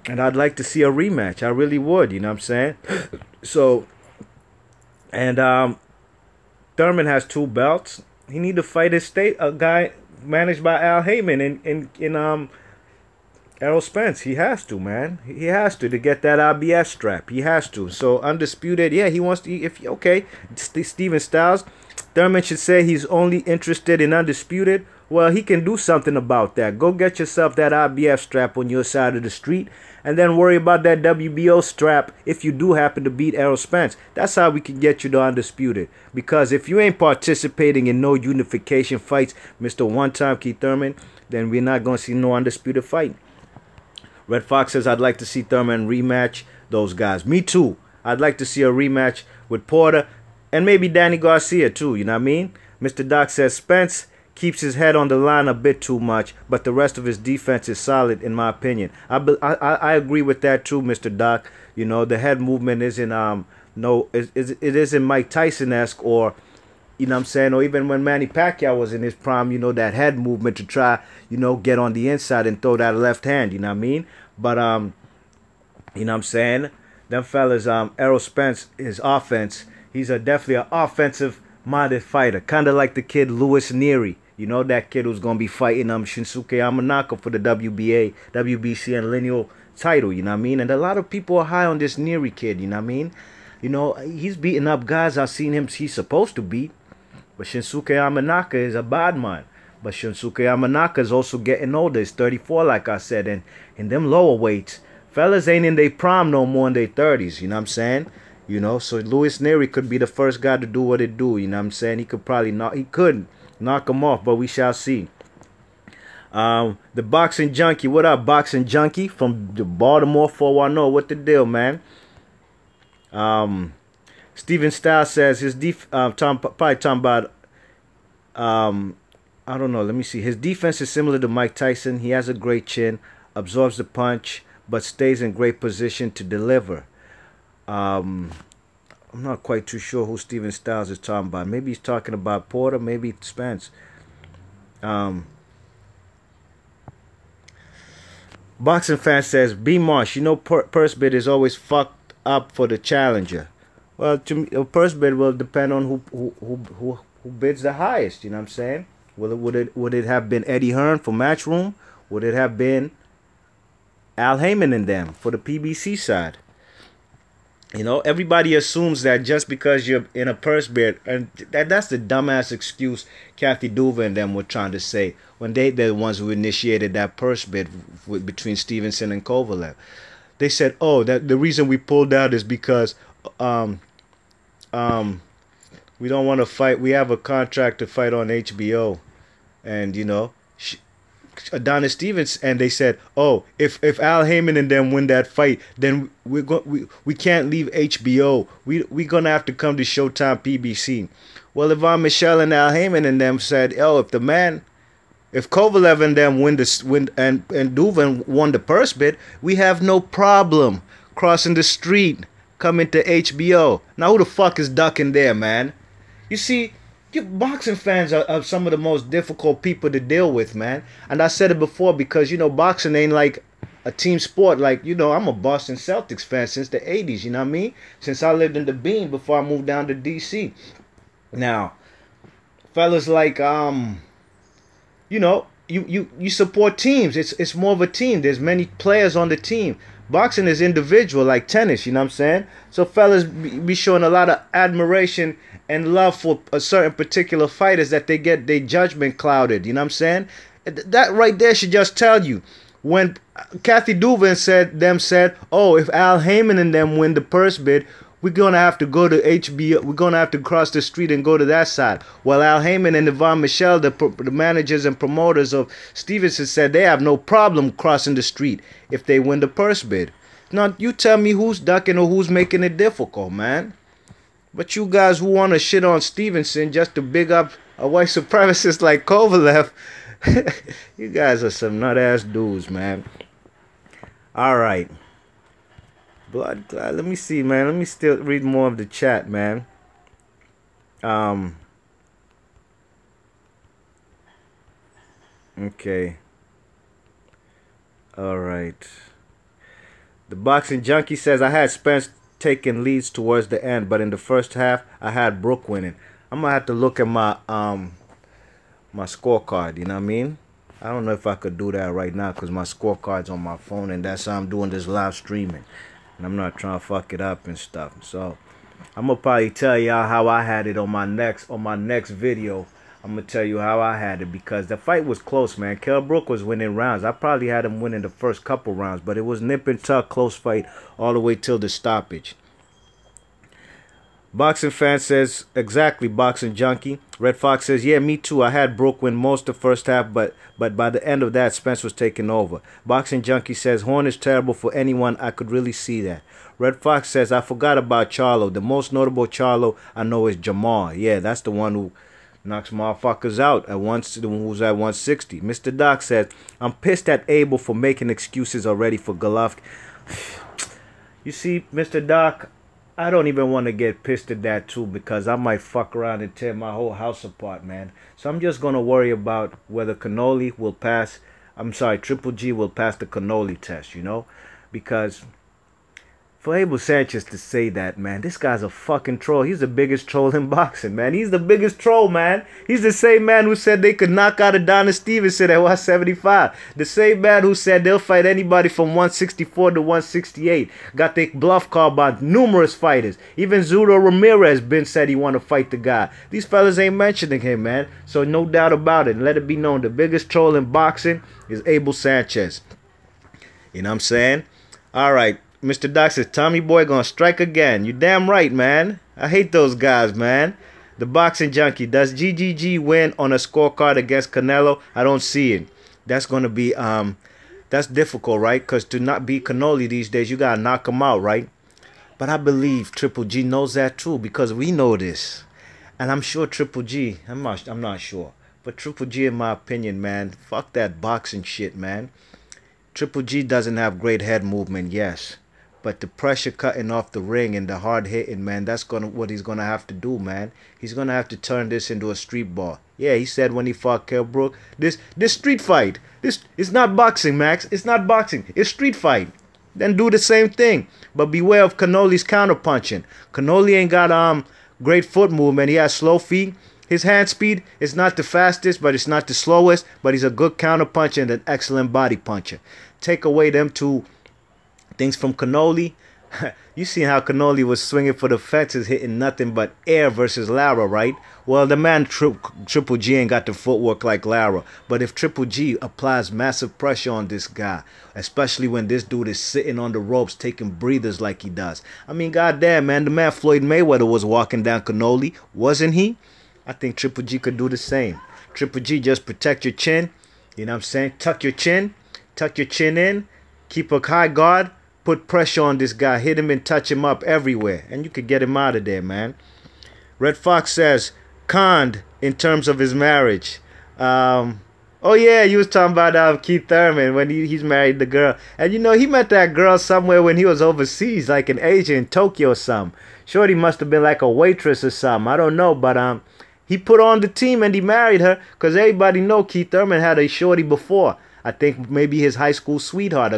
And I'd like to see a rematch. I really would, you know what I'm saying? So, and Thurman has 2 belts. He need to fight a guy managed by Al Heyman in Errol Spence. He has to, man. He has to get that IBS strap. He has to. So Undisputed, yeah, he wants to. Okay, Steven Styles, Thurman should say he's only interested in Undisputed. Well, he can do something about that. Go get yourself that IBF strap on your side of the street, and then worry about that WBO strap if you do happen to beat Errol Spence. That's how we can get you to Undisputed. Because if you ain't participating in no unification fights, Mr. One-Time Keith Thurman, then we're not going to see no Undisputed fight. Red Fox says, I'd like to see Thurman rematch those guys. Me too. I'd like to see a rematch with Porter and maybe Danny Garcia too, you know what I mean? Mr. Doc says, Spence keeps his head on the line a bit too much, but the rest of his defense is solid, in my opinion. I agree with that too, Mr. Doc. You know, the head movement isn't it isn't Mike Tyson-esque, or you know what I'm saying, or even when Manny Pacquiao was in his prime, you know, that head movement to try, you know, get on the inside and throw that left hand, you know what I mean? But you know what I'm saying, them fellas, Errol Spence, his offense, he's definitely an offensive minded fighter, kind of like the kid Louis Neary. You know, that kid who's going to be fighting Shinsuke Yamanaka for the WBA, WBC, and lineal title, you know what I mean? And a lot of people are high on this Neary kid, you know what I mean? You know, he's beating up guys I've seen he's supposed to beat. But Shinsuke Yamanaka is a bad man. But Shinsuke Yamanaka is also getting older. He's 34, like I said. And in them lower weights, fellas ain't in their prime no more in their 30s, you know what I'm saying? You know, so Louis Neary could be the first guy to do what it do, you know what I'm saying? He could knock him off, but we shall see. The Boxing Junkie. What up, Boxing Junkie from the Baltimore 410? What the deal, man? Steven Stiles says his probably talking about I don't know. Let me see. His defense is similar to Mike Tyson. He has a great chin, absorbs the punch, but stays in great position to deliver. I'm not quite too sure who Steven Stiles is talking about. Maybe he's talking about Porter. Maybe Spence. Boxing fan says, B. Marsh, you know purse bid is always fucked up for the challenger. Well, to me, a purse bid will depend on who bids the highest. You know what I'm saying? Would it have been Eddie Hearn for Matchroom? Would it have been Al Heyman and them for the PBC side? You know, everybody assumes that just because you're in a purse bid, and that's the dumbass excuse Kathy Duva and them were trying to say when they're the ones who initiated that purse bid between Stevenson and Kovalev. They said, "Oh, that the reason we pulled out is because we don't want to fight. We have a contract to fight on HBO, and you know." Adonis Stevens, and they said, "Oh, if Al Heyman and them win that fight, then we can't leave HBO. We gonna have to come to Showtime PBC." Well, Yvonne Michelle and Al Heyman and them said, "Oh, if Kovalev and them win and Duvin won the purse bid, we have no problem crossing the street, coming to HBO." Now, who the fuck is ducking there, man? You see. You boxing fans are some of the most difficult people to deal with, man. And I said it before because, you know, boxing ain't like a team sport. Like, you know, I'm a Boston Celtics fan since the 80s, you know what I mean? Since I lived in the Bean before I moved down to D.C. Now, fellas like, you know, you support teams. It's more of a team. There's many players on the team. Boxing is individual, like tennis, you know what I'm saying? So fellas be showing a lot of admiration and love for a certain particular fighters that they get their judgment clouded, you know what I'm saying? That right there should just tell you. When Kathy Duvin said, "Oh, if Al Heyman and them win the purse bid, we're going to have to go to HBO. We're going to have to cross the street and go to that side." Well, Al Heyman and Yvonne Michelle, the managers and promoters of Stevenson, said they have no problem crossing the street if they win the purse bid. Now, you tell me who's ducking or who's making it difficult, man. But you guys who want to shit on Stevenson just to big up a white supremacist like Kovalev, you guys are some nut-ass dudes, man. All right. Blood clot. Let me see, man. Let me still read more of the chat, man. Okay. All right. The Boxing Junkie says, I had Spence taking leads towards the end, but in the first half, I had Brooke winning. I'm going to have to look at my my scorecard, you know what I mean? I don't know if I could do that right now because my scorecard's on my phone, and that's how I'm doing this live streaming. And I'm not trying to fuck it up and stuff. So I'm gonna probably tell y'all how I had it on my next video. I'm gonna tell you how I had it because the fight was close, man. Kell Brook was winning rounds. I probably had him winning the first couple rounds, but it was nip and tuck, close fight all the way till the stoppage. Boxing fan says, exactly, Boxing Junkie. Red Fox says, yeah, me too. I had Brooke win most of the first half, but by the end of that, Spence was taking over. Boxing Junkie says, Horn is terrible for anyone. I could really see that. Red Fox says, I forgot about Charlo. The most notable Charlo I know is Jamar. Yeah, that's the one who knocks motherfuckers out at who's at 160. Mr. Doc says, I'm pissed at Abel for making excuses already for Golovkin. You see, Mr. Doc, I don't even want to get pissed at that too because I might fuck around and tear my whole house apart, man. So I'm just going to worry about whether Cannoli will pass. I'm sorry, Triple G will pass the Cannoli test, you know? Because for Abel Sanchez to say that, man, this guy's a fucking troll. He's the biggest troll in boxing, man. He's the biggest troll, man. He's the same man who said they could knock out Adonis Stevenson at 175. The same man who said they'll fight anybody from 164 to 168. Got their bluff called by numerous fighters. Even Zuro Ramirez been said he want to fight the guy. These fellas ain't mentioning him, man. So no doubt about it. Let it be known, the biggest troll in boxing is Abel Sanchez. You know what I'm saying? All right. Mr. Doc says, Tommy Boy gonna strike again. You damn right, man. I hate those guys, man. The Boxing Junkie. Does GGG win on a scorecard against Canelo? I don't see it. That's gonna be that's difficult, right? Because to not beat Canoli these days, you gotta knock him out, right? But I believe Triple G knows that too because we know this, and I'm sure Triple G. I'm not sure, but Triple G, in my opinion, man, fuck that boxing shit, man. Triple G doesn't have great head movement, yes. But the pressure cutting off the ring and the hard hitting, man, that's what he's gonna have to do, man. He's gonna have to turn this into a street ball. Yeah, he said when he fought Kell Brook, this street fight. This is not boxing, Max. It's not boxing. It's street fight. Then do the same thing. But beware of Canoli's counter punching. Canoli ain't got great foot movement. He has slow feet. His hand speed is not the fastest, but it's not the slowest. But he's a good counter puncher and an excellent body puncher. Take away them two things from Canoli. You see how Canoli was swinging for the fences, hitting nothing but air versus Lara, right? Well, the man Triple G ain't got the footwork like Lara. But if Triple G applies massive pressure on this guy, especially when this dude is sitting on the ropes taking breathers like he does. I mean, goddamn, man, the man Floyd Mayweather was walking down Canoli, wasn't he? I think Triple G could do the same. Triple G, just protect your chin. You know what I'm saying? Tuck your chin in. Keep a high guard. Put pressure on this guy. Hit him and touch him up everywhere. And you could get him out of there, man. Red Fox says, conned in terms of his marriage. Oh, yeah, you was talking about Keith Thurman when he's married the girl. And, you know, he met that girl somewhere when he was overseas, like in Asia, in Tokyo or something. Shorty must have been like a waitress or something. I don't know, but he put on the team and he married her because everybody know Keith Thurman had a shorty before. I think maybe his high school sweetheart,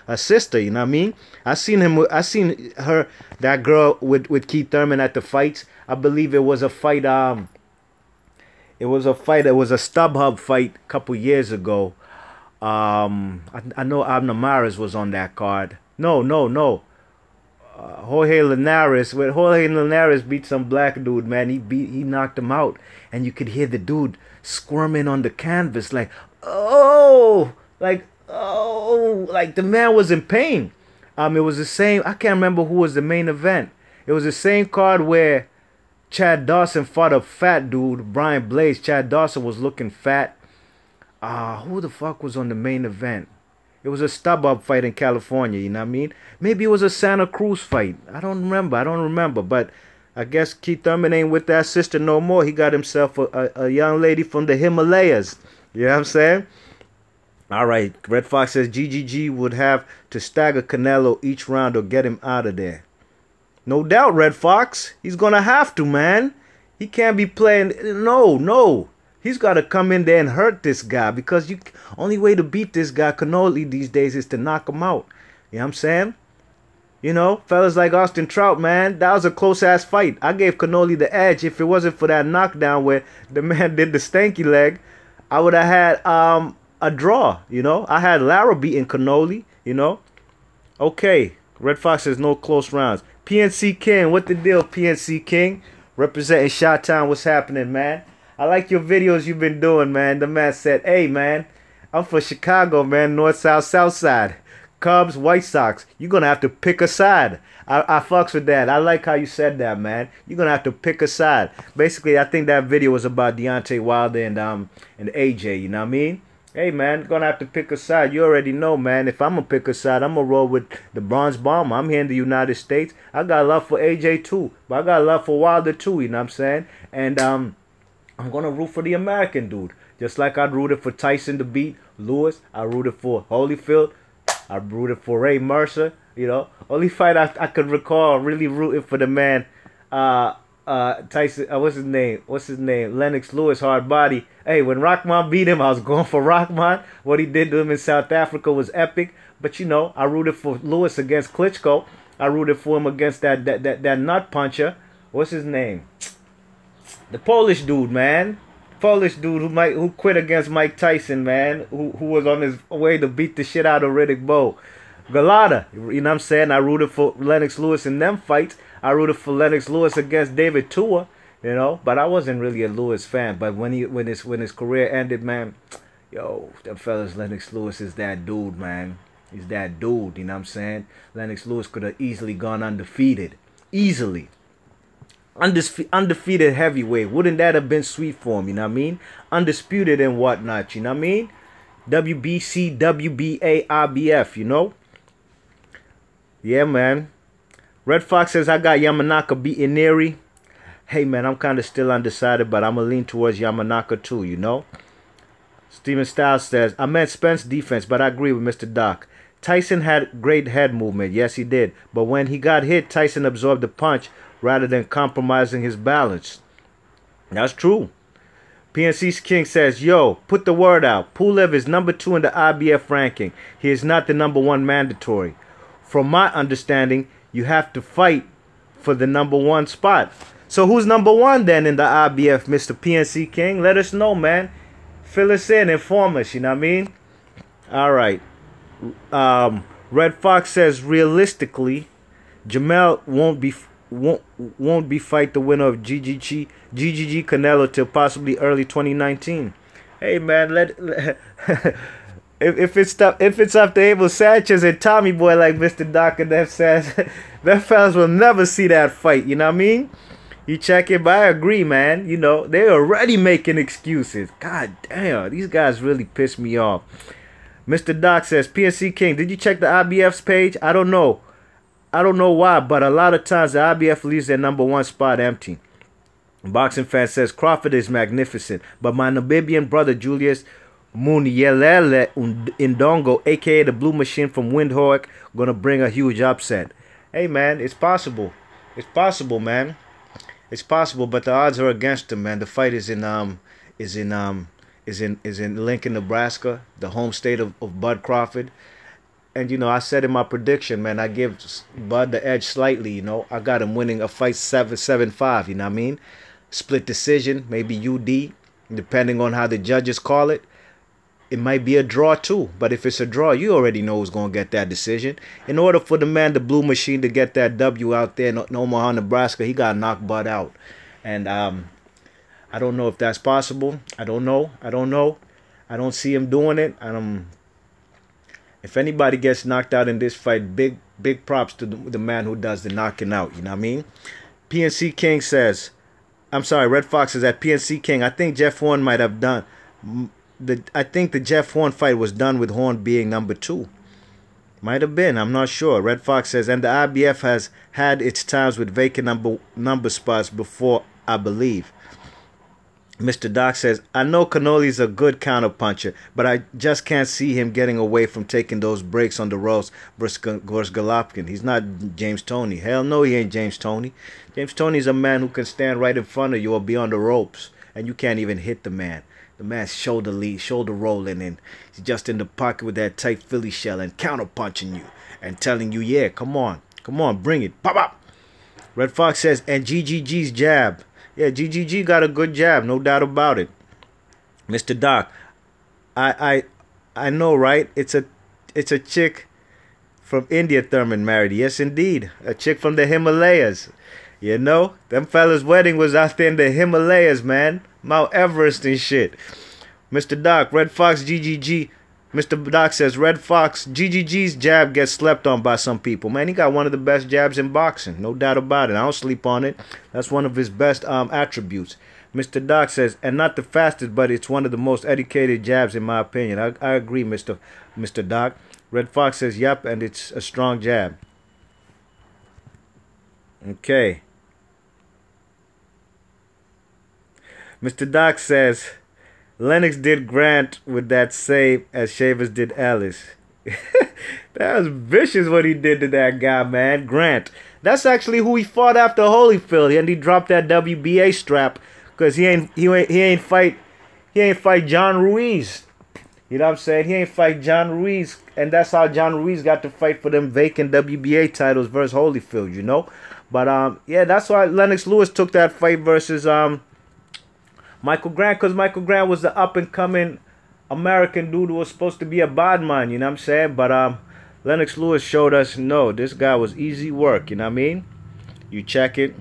a sister, you know what I mean? I seen her, that girl with Keith Thurman at the fights. I believe it was a fight, it was a StubHub fight a couple years ago. I know Abner Maris was on that card. No. Jorge Linares. When Jorge Linares beat some black dude, man, he knocked him out. And you could hear the dude squirming on the canvas like the man was in pain. It was the same, I can't remember who was the main event. It was the same card where Chad Dawson fought a fat dude, Brian Blaze. Chad Dawson was looking fat. Who the fuck was on the main event? It was a StubHub fight in California, you know what I mean? Maybe it was a Santa Cruz fight. I don't remember, but I guess Keith Thurman ain't with that sister no more. He got himself a young lady from the Himalayas. You know what I'm saying? All right. Red Fox says GGG would have to stagger Canelo each round or get him out of there. No doubt, Red Fox. He's going to have to, man. He can't be playing. No. He's got to come in there and hurt this guy because only way to beat this guy, Canelo, these days is to knock him out. You know what I'm saying? You know, fellas like Austin Trout, man, that was a close-ass fight. I gave Canoli the edge. If it wasn't for that knockdown where the man did the stanky leg, I would have had a draw, you know. I had Lara beating Canoli, you know. Okay, Red Fox says no close rounds. PNC King, what the deal, PNC King? Representing Chi-Town, what's happening, man? I like your videos you've been doing, man. The man said, hey, man, I'm from Chicago, man, north, south, south side. Cubs, White Sox. You're going to have to pick a side. I fucks with that. I like how you said that, man. You're going to have to pick a side. Basically, I think that video was about Deontay Wilder and AJ, you know what I mean? Hey, man, going to have to pick a side. You already know, man. If I'm going to pick a side, I'm going to roll with the Bronze Bomber. I'm here in the United States. I got love for AJ, too. But I got love for Wilder, too, you know what I'm saying? And I'm going to root for the American dude. Just like I rooted for Tyson to beat Lewis. I rooted for Holyfield. I rooted for Ray Mercer, you know. Only fight I could recall really rooting for the man, Tyson, what's his name? Lennox Lewis, hard body. Hey, when Rahman beat him, I was going for Rahman. What he did to him in South Africa was epic. But, you know, I rooted for Lewis against Klitschko. I rooted for him against that nut puncher. What's his name? The Polish dude, man. Polish dude who quit against Mike Tyson, man, who was on his way to beat the shit out of Riddick Bowe. Galata, you know what I'm saying? I rooted for Lennox Lewis in them fights. I rooted for Lennox Lewis against David Tua, you know, but I wasn't really a Lewis fan. But when his career ended, man, yo, that fella's Lennox Lewis is that dude, man. He's that dude, you know what I'm saying? Lennox Lewis could have easily gone undefeated. Easily. Undefeated heavyweight. Wouldn't that have been sweet for him, you know what I mean? Undisputed and whatnot, you know what I mean? WBC, WBA, IBF, you know? Yeah, man. Red Fox says, I got Yamanaka beating Neri. Hey, man, I'm kind of still undecided, but I'm going to lean towards Yamanaka too, you know? Steven Styles says, I meant Spence defense, but I agree with Mr. Doc. Tyson had great head movement. Yes, he did. But when he got hit, Tyson absorbed the punch rather than compromising his balance. That's true. PNC King says, yo, put the word out. Pulev is number 2 in the IBF ranking. He is not the number 1 mandatory. From my understanding, you have to fight for the number 1 spot. So who's number 1 then in the IBF, Mr. PNC King? Let us know, man. Fill us in, inform us, you know what I mean? All right. Red Fox says, realistically, Jamel won't be fight the winner of GGG Canelo till possibly early 2019. Hey man, if it's up to Abel Sanchez and Tommy Boy like Mr. Doc and them says, them fellas will never see that fight. You know what I mean? You check it, but I agree, man. You know they're already making excuses. God damn, these guys really piss me off. Mr. Doc says, PNC King, did you check the IBF's page? I don't know why, but a lot of times the IBF leaves their number 1 spot empty. Boxing Fan says, Crawford is magnificent, but my Namibian brother Julius Munielele Indongo, a.k.a. the Blue Machine from Windhoek, gonna bring a huge upset. Hey, man, it's possible. It's possible, man. It's possible, but the odds are against him, man. The fight is in Lincoln, Nebraska, the home state of Bud Crawford. And, you know, I said in my prediction, man, I give Bud the edge slightly, you know. I got him winning a fight 7-5, you know what I mean? Split decision, maybe UD, depending on how the judges call it. It might be a draw, too. But if it's a draw, you already know who's going to get that decision. In order for the man, the Blue Machine, to get that W out there in Omaha, Nebraska, he got to knock Bud out. And I don't know if that's possible. I don't know. I don't see him doing it. If anybody gets knocked out in this fight, big props to the man who does the knocking out. You know what I mean? PNC King says, I'm sorry, Red Fox is at PNC King. I think Jeff Horn might have done. I think the Jeff Horn fight was done with Horn being number 2. Might have been. I'm not sure. Red Fox says, and the IBF has had its times with vacant number spots before, I believe. Mr. Doc says, I know Canoli's a good counterpuncher, but I just can't see him getting away from taking those breaks on the ropes versus Golovkin. He's not James Toney. Hell no, he ain't James Toney. James Toney's a man who can stand right in front of you or be on the ropes, and you can't even hit the man. The man's shoulder rolling, and he's just in the pocket with that tight Philly shell and counterpunching you and telling you, yeah, come on, bring it, pop up. Red Fox says, and GGG's jab. Yeah, GGG got a good jab, no doubt about it. Mr. Doc, I know, right? It's a chick from India Thurman married. Yes, indeed, a chick from the Himalayas. You know, them fellas' wedding was out there in the Himalayas, man. Mount Everest and shit. Mr. Doc, Red Fox GGG. Mr. Doc says, Red Fox GGG's jab gets slept on by some people. Man, he got one of the best jabs in boxing. No doubt about it. I don't sleep on it. That's one of his best attributes. Mr. Doc says, and not the fastest, but it's one of the most educated jabs in my opinion. I agree, Mr. Doc. Red Fox says, yep, and it's a strong jab. Okay. Mr. Doc says, Lennox did Grant with that save as Shavers did Ellis. That was vicious what he did to that guy, man. Grant. That's actually who he fought after Holyfield, and he dropped that WBA strap because he ain't fight John Ruiz. You know what I'm saying? He ain't fight John Ruiz, and that's how John Ruiz got to fight for them vacant WBA titles versus Holyfield, you know? But yeah, that's why Lennox Lewis took that fight versus Michael Grant, because Michael Grant was the up-and-coming American dude who was supposed to be a bad man, you know what I'm saying? But Lennox Lewis showed us, no, this guy was easy work, you know what I mean? You check it.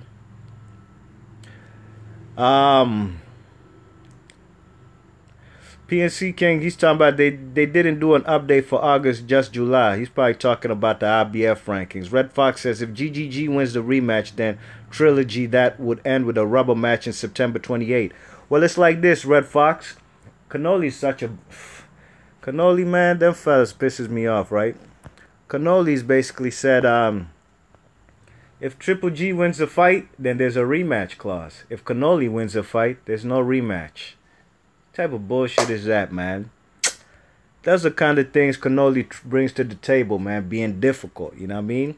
PNC King, he's talking about they didn't do an update for August, just July. He's probably talking about the IBF rankings. Red Fox says if GGG wins the rematch, then trilogy that would end with a rubber match in September 28. Well, it's like this, Red Fox. Canoli's such a Cannoli, man, them fellas pisses me off, right? Cannoli's basically said, if Triple G wins the fight, then there's a rematch clause. If Cannoli wins the fight, there's no rematch. What type of bullshit is that, man? That's the kind of things Cannoli brings to the table, man, being difficult, you know what I mean?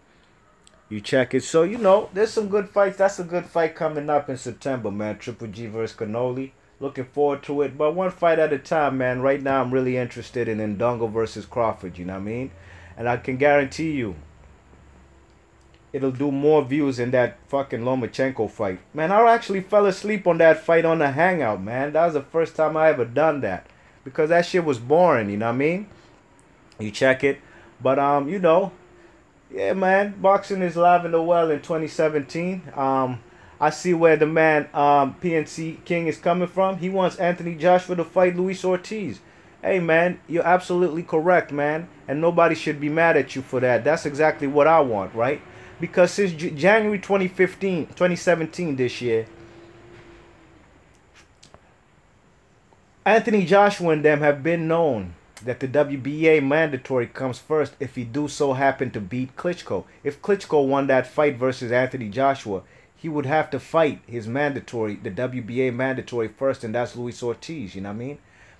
You check it. So, there's some good fights. That's a good fight coming up in September, man. Triple G versus Cannoli. Looking forward to it. But one fight at a time, man. Right now, I'm really interested in Ndongo versus Crawford, you know what I mean? And I can guarantee you, it'll do more views than that fucking Lomachenko fight. Man, I actually fell asleep on that fight on the Hangout, man. That was the first time I ever done that. Because that shit was boring, you know what I mean? You check it. But, yeah, man, boxing is live in the well in 2017. I see where the man PNC King is coming from. He wants Anthony Joshua to fight Luis Ortiz. Hey, man, you're absolutely correct, man. And nobody should be mad at you for that. That's exactly what I want, right? Because since January 2017 this year, Anthony Joshua and them have been known that the WBA mandatory comes first if he do so happen to beat Klitschko. If Klitschko won that fight versus Anthony Joshua, he would have to fight his mandatory, the WBA mandatory first, and that's Luis Ortiz, you know what I mean?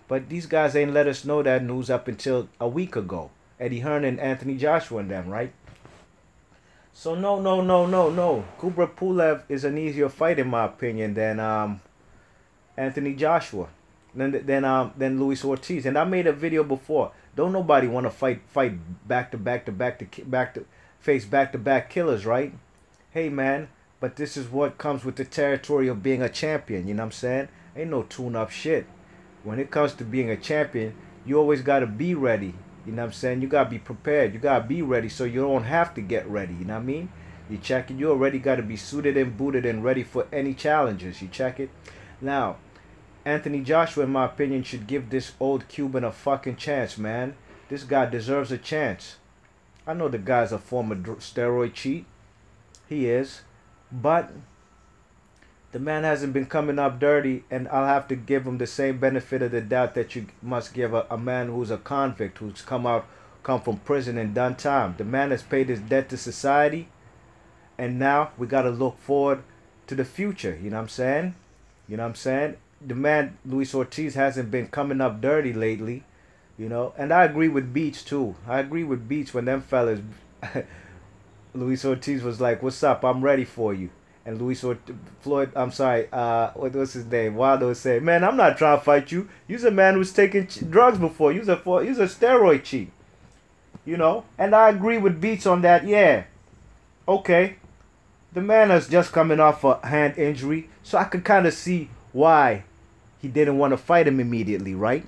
But these guys ain't let us know that news up until a week ago. Eddie Hearn and Anthony Joshua and them, right? So no. Kubra Pulev is an easier fight in my opinion than Anthony Joshua. Than Luis Ortiz. And I made a video before. Don't nobody want to fight back to face back killers, right? Hey man, but this is what comes with the territory of being a champion, you know what I'm saying? Ain't no tune up shit. When it comes to being a champion, you always gotta be ready. You know what I'm saying? You gotta be prepared. You gotta be ready so you don't have to get ready, you know what I mean? You check it, you already gotta be suited and booted and ready for any challenges. You check it? Now, Anthony Joshua, in my opinion, should give this old Cuban a fucking chance, man. This guy deserves a chance. I know the guy's a former steroid cheat. He is. But the man hasn't been coming up dirty, and I'll have to give him the same benefit of the doubt that you must give a man who's a convict, who's come from prison and done time. The man has paid his debt to society, and now we got to look forward to the future. You know what I'm saying? You know what I'm saying? The man, Luis Ortiz, hasn't been coming up dirty lately, and I agree with Beach too. I agree with Beach when them fellas, Luis Ortiz was like, "What's up? I'm ready for you." And what's his name? Waldo said, "Man, I'm not trying to fight you. You're a man who's taken drugs before. You're a steroid cheat, And I agree with Beach on that. Yeah, okay. The man is just coming off a hand injury, so I could kind of see why he didn't want to fight him immediately, right?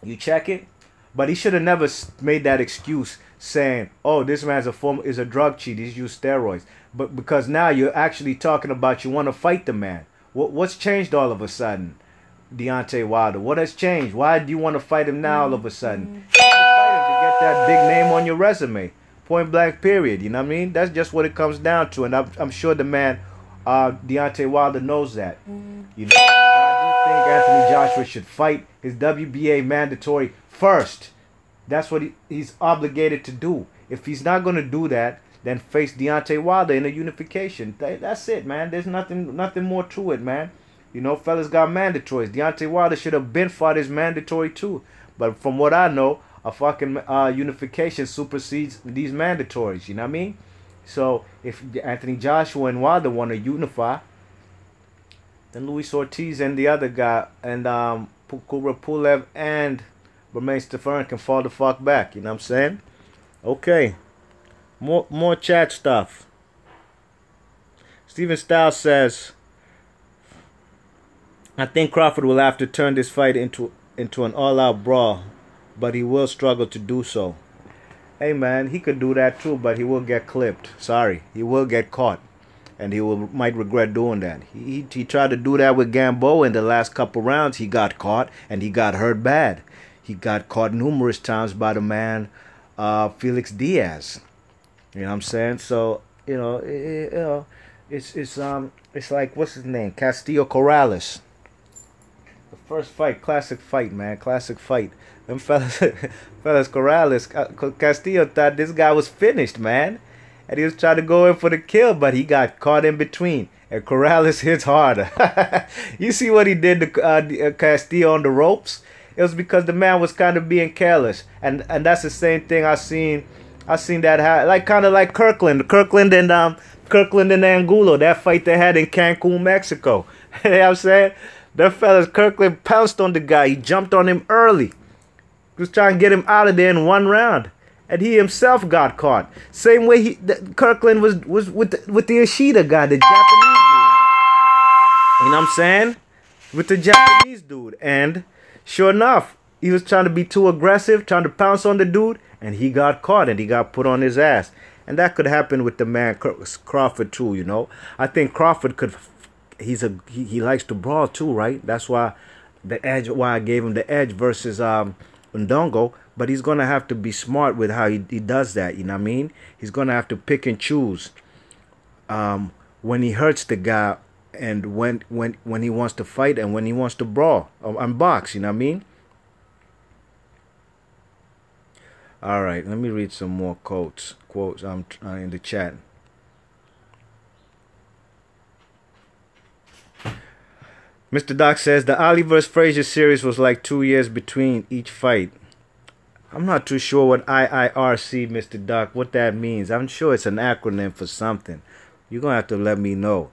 You check it? But he should have never made that excuse saying, "Oh, this man's is a drug cheat. He's used steroids." But because now you're actually talking about you want to fight the man. What's changed all of a sudden, Deontay Wilder? What has changed? Why do you want to fight him now all of a sudden? You want to fight him to get that big name on your resume. Point blank period. You know what I mean? That's just what it comes down to. And I'm sure the man, Deontay Wilder, knows that. But I do think Anthony Joshua should fight his WBA mandatory first. That's what he's obligated to do. If he's not going to do that, then face Deontay Wilder in a unification. That's it, man. There's nothing more to it, man. Fellas got mandatories. Deontay Wilder should have been fought his mandatory too. But from what I know, a fucking unification supersedes these mandatories. You know what I mean? So if Anthony Joshua and Wilder want to unify, then Luis Ortiz and the other guy and Kubra Pulev and Romain Stefanik can fall the fuck back. You know what I'm saying? Okay. More chat stuff. Steven Stiles says, "I think Crawford will have to turn this fight into an all-out brawl, but he will struggle to do so." Hey man, he could do that too, but he will get clipped. Sorry, he will get caught, and might regret doing that. He tried to do that with Gamboa in the last couple rounds. He got caught and he got hurt bad. He got caught numerous times by the man Felix Diaz. You know what I'm saying? So it's like, what's his name? Castillo Corrales. The First fight, classic fight, man, classic fight. Them fellas, fellas Corrales, Castillo thought this guy was finished, man, and he was trying to go in for the kill, but he got caught in between. And Corrales hits harder. You see what he did to Castillo on the ropes? It was because the man was kind of being careless, and that's the same thing I seen that like kind of like Kirkland and Angulo, that fight they had in Cancun, Mexico. You know what I'm saying? That fella's Kirkland pounced on the guy. He jumped on him early. He was trying to get him out of there in one round, and he himself got caught. Same way Kirkland was with the Ishida guy, the Japanese dude. You know what I'm saying? With the Japanese dude, and sure enough, he was trying to be too aggressive, trying to pounce on the dude, and he got caught and he got put on his ass. And that could happen with the man Crawford too, you know. I think Crawford could. He likes to brawl too, right? That's why I gave him the edge versus Ndongo. But he's gonna have to be smart with how he does that. You know what I mean? He's gonna have to pick and choose when he hurts the guy, and when he wants to fight and when he wants to brawl and box. You know what I mean? All right, let me read some more quotes in the chat. Mr. Doc says the Ali vs. Frazier series was like 2 years between each fight. I'm not too sure what IIRC, Mr. Doc, what that means. I'm sure it's an acronym for something. You're going to have to let me know.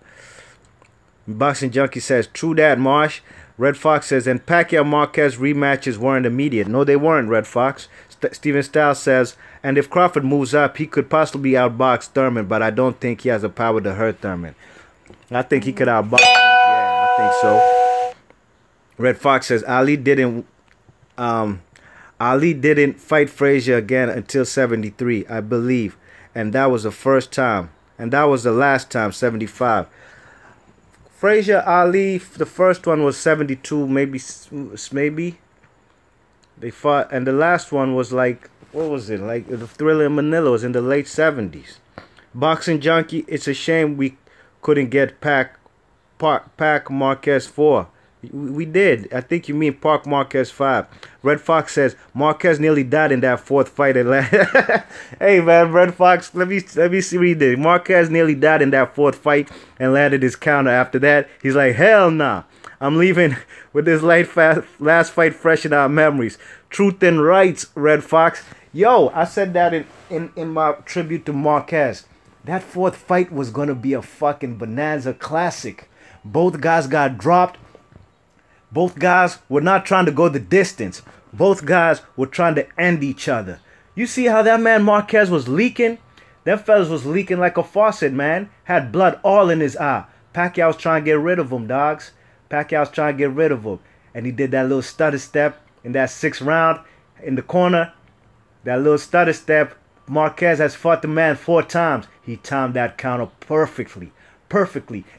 Boxing Junkie says, true that, Marsh. Red Fox says, and Pacquiao Marquez rematches weren't immediate. No, they weren't, Red Fox. Steven Stiles says, and if Crawford moves up, he could possibly outbox Thurman, but I don't think he has the power to hurt Thurman. I think he could outbox him. Yeah, I think so. Red Fox says, Ali didn't fight Frazier again until 73, I believe. And that was the first time. And that was the last time, 75. Frazier, Ali, the first one was 72, maybe. They fought, and the last one was like, what was it? Like the Thriller in Manila was in the late 70s. Boxing Junkie, it's a shame we couldn't get Pac Marquez 4. We did. I think you mean Park Marquez 5. Red Fox says Marquez nearly died in that fourth fight. Hey man, Red Fox, let me see what he did. Marquez nearly died in that fourth fight and landed his counter. After that, he's like, hell nah. I'm leaving with this last fight fresh in our memories. Truth and rights, Red Fox. Yo, I said that in my tribute to Marquez. That fourth fight was gonna be a fucking bonanza classic. Both guys got dropped. Both guys were not trying to go the distance. Both guys were trying to end each other. You see how that man Marquez was leaking? That fellas was leaking like a faucet, man. Had blood all in his eye. Pacquiao was trying to get rid of him, dogs. Pacquiao's trying to get rid of him. And he did that little stutter step in that 6th round in the corner. That little stutter step. Marquez has fought the man 4 times. He timed that counter perfectly.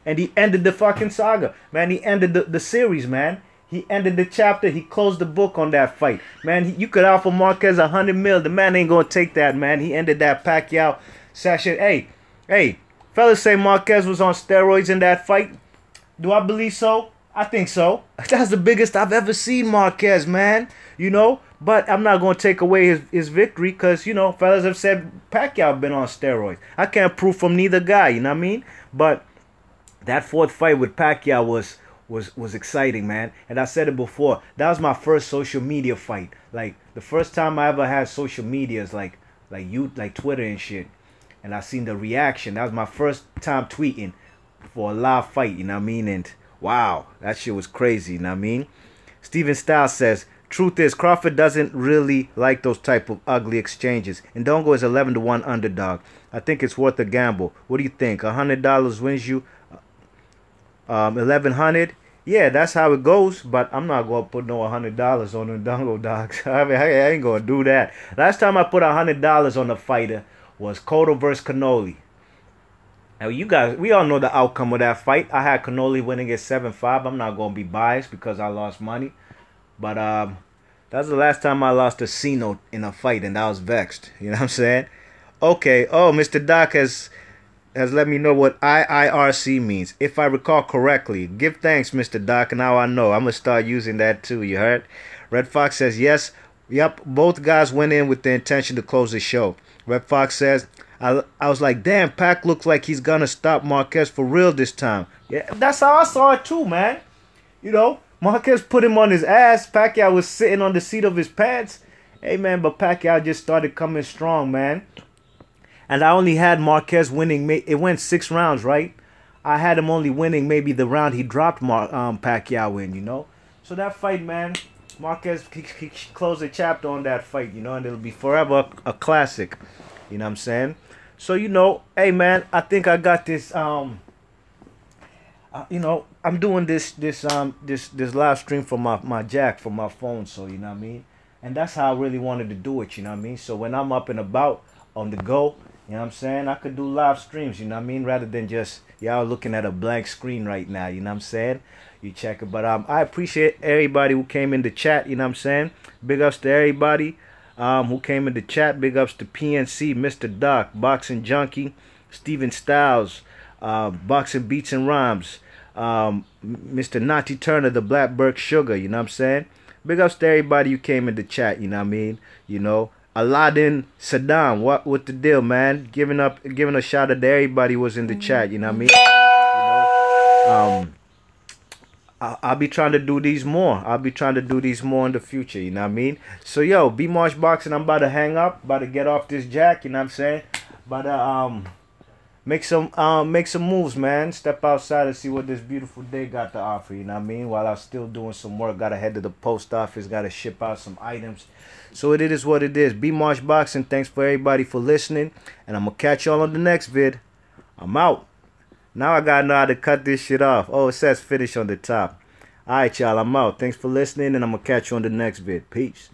And he ended the fucking saga. Man, he ended the series, man. He ended the chapter. He closed the book on that fight. Man, you could offer Marquez $100 million. The man ain't going to take that, man. He ended that Pacquiao session. Hey, fellas say Marquez was on steroids in that fight. Do I believe so? I think so. That's the biggest I've ever seen Marquez, man. You know? But I'm not going to take away his victory because, you know, fellas have said Pacquiao been on steroids. I can't prove from neither guy, you know what I mean? But that fourth fight with Pacquiao was exciting, man. And I said it before. That was my first social media fight. Like, the first time I ever had social media is like Twitter and shit. And I seen the reaction. That was my first time tweeting for a live fight, you know what I mean? And wow, that shit was crazy, you know what I mean? Steven Stiles says, truth is, Crawford doesn't really like those type of ugly exchanges. And Ndongo is 11-1 underdog. I think it's worth a gamble. What do you think? $100 wins you 1,100. Yeah, that's how it goes. But I'm not gonna put no $100 on the Ndongo dogs. I mean, I ain't gonna do that. Last time I put $100 on a fighter was Cotto versus Cannoli. Now you guys, we all know the outcome of that fight. I had Cannoli winning at 7-5. I'm not gonna be biased because I lost money. But that's the last time I lost a C-note in a fight, and I was vexed. You know what I'm saying? Okay. Oh, Mr. Doc has has let me know what IIRC means. If I recall correctly, give thanks, Mr. Doc. Now I know. I'm gonna start using that too. You heard? Red Fox says yes. Yep. Both guys went in with the intention to close the show. Red Fox says, I was like, damn, Pac looks like he's gonna stop Marquez for real this time. Yeah, that's how I saw it too, man. You know, Marquez put him on his ass. Pacquiao was sitting on the seat of his pants. Hey, man, but Pacquiao just started coming strong, man. And I only had Marquez winning. It went 6 rounds, right? I had him only winning maybe the round he dropped Pacquiao in, you know? So that fight, man, Marquez he closed a chapter on that fight, you know, and it'll be forever a classic. You know what I'm saying? So, you know, hey, man, I think I got this, you know, I'm doing this live stream from my jack from my phone, so you know what I mean? And that's how I really wanted to do it, you know what I mean? So when I'm up and about on the go, you know what I'm saying, I could do live streams, you know what I mean? Rather than just y'all looking at a blank screen right now, you know what I'm saying? You check it. But I appreciate everybody who came in the chat, you know what I'm saying? Big ups to everybody who came in the chat. Big ups to PNC, Mr. Doc, Boxing Junkie, Steven Styles, Boxing Beats and Rhymes, Mr. Nati Turner, the Blackberg Sugar, you know what I'm saying? Big ups to everybody who came in the chat, you know what I mean? You know, Aladdin Saddam, what the deal, man? Giving a shout out to everybody who was in the chat, you know what I mean? You know, I'll be trying to do these more. I'll be trying to do these more in the future, you know what I mean? So yo, B Marsh Boxing, I'm about to hang up, about to get off this jack, you know what I'm saying? About to make some moves, man. Step outside and see what this beautiful day got to offer, you know what I mean? While I'm still doing some work, gotta head to the post office, gotta ship out some items. So it is what it is. B Marsh Boxing, thanks for everybody for listening, and I'm gonna catch y'all on the next vid. I'm out. Now I gotta know how to cut this shit off. Oh, it says finish on the top. Alright, y'all, I'm out. Thanks for listening, and I'm gonna catch you on the next vid. Peace.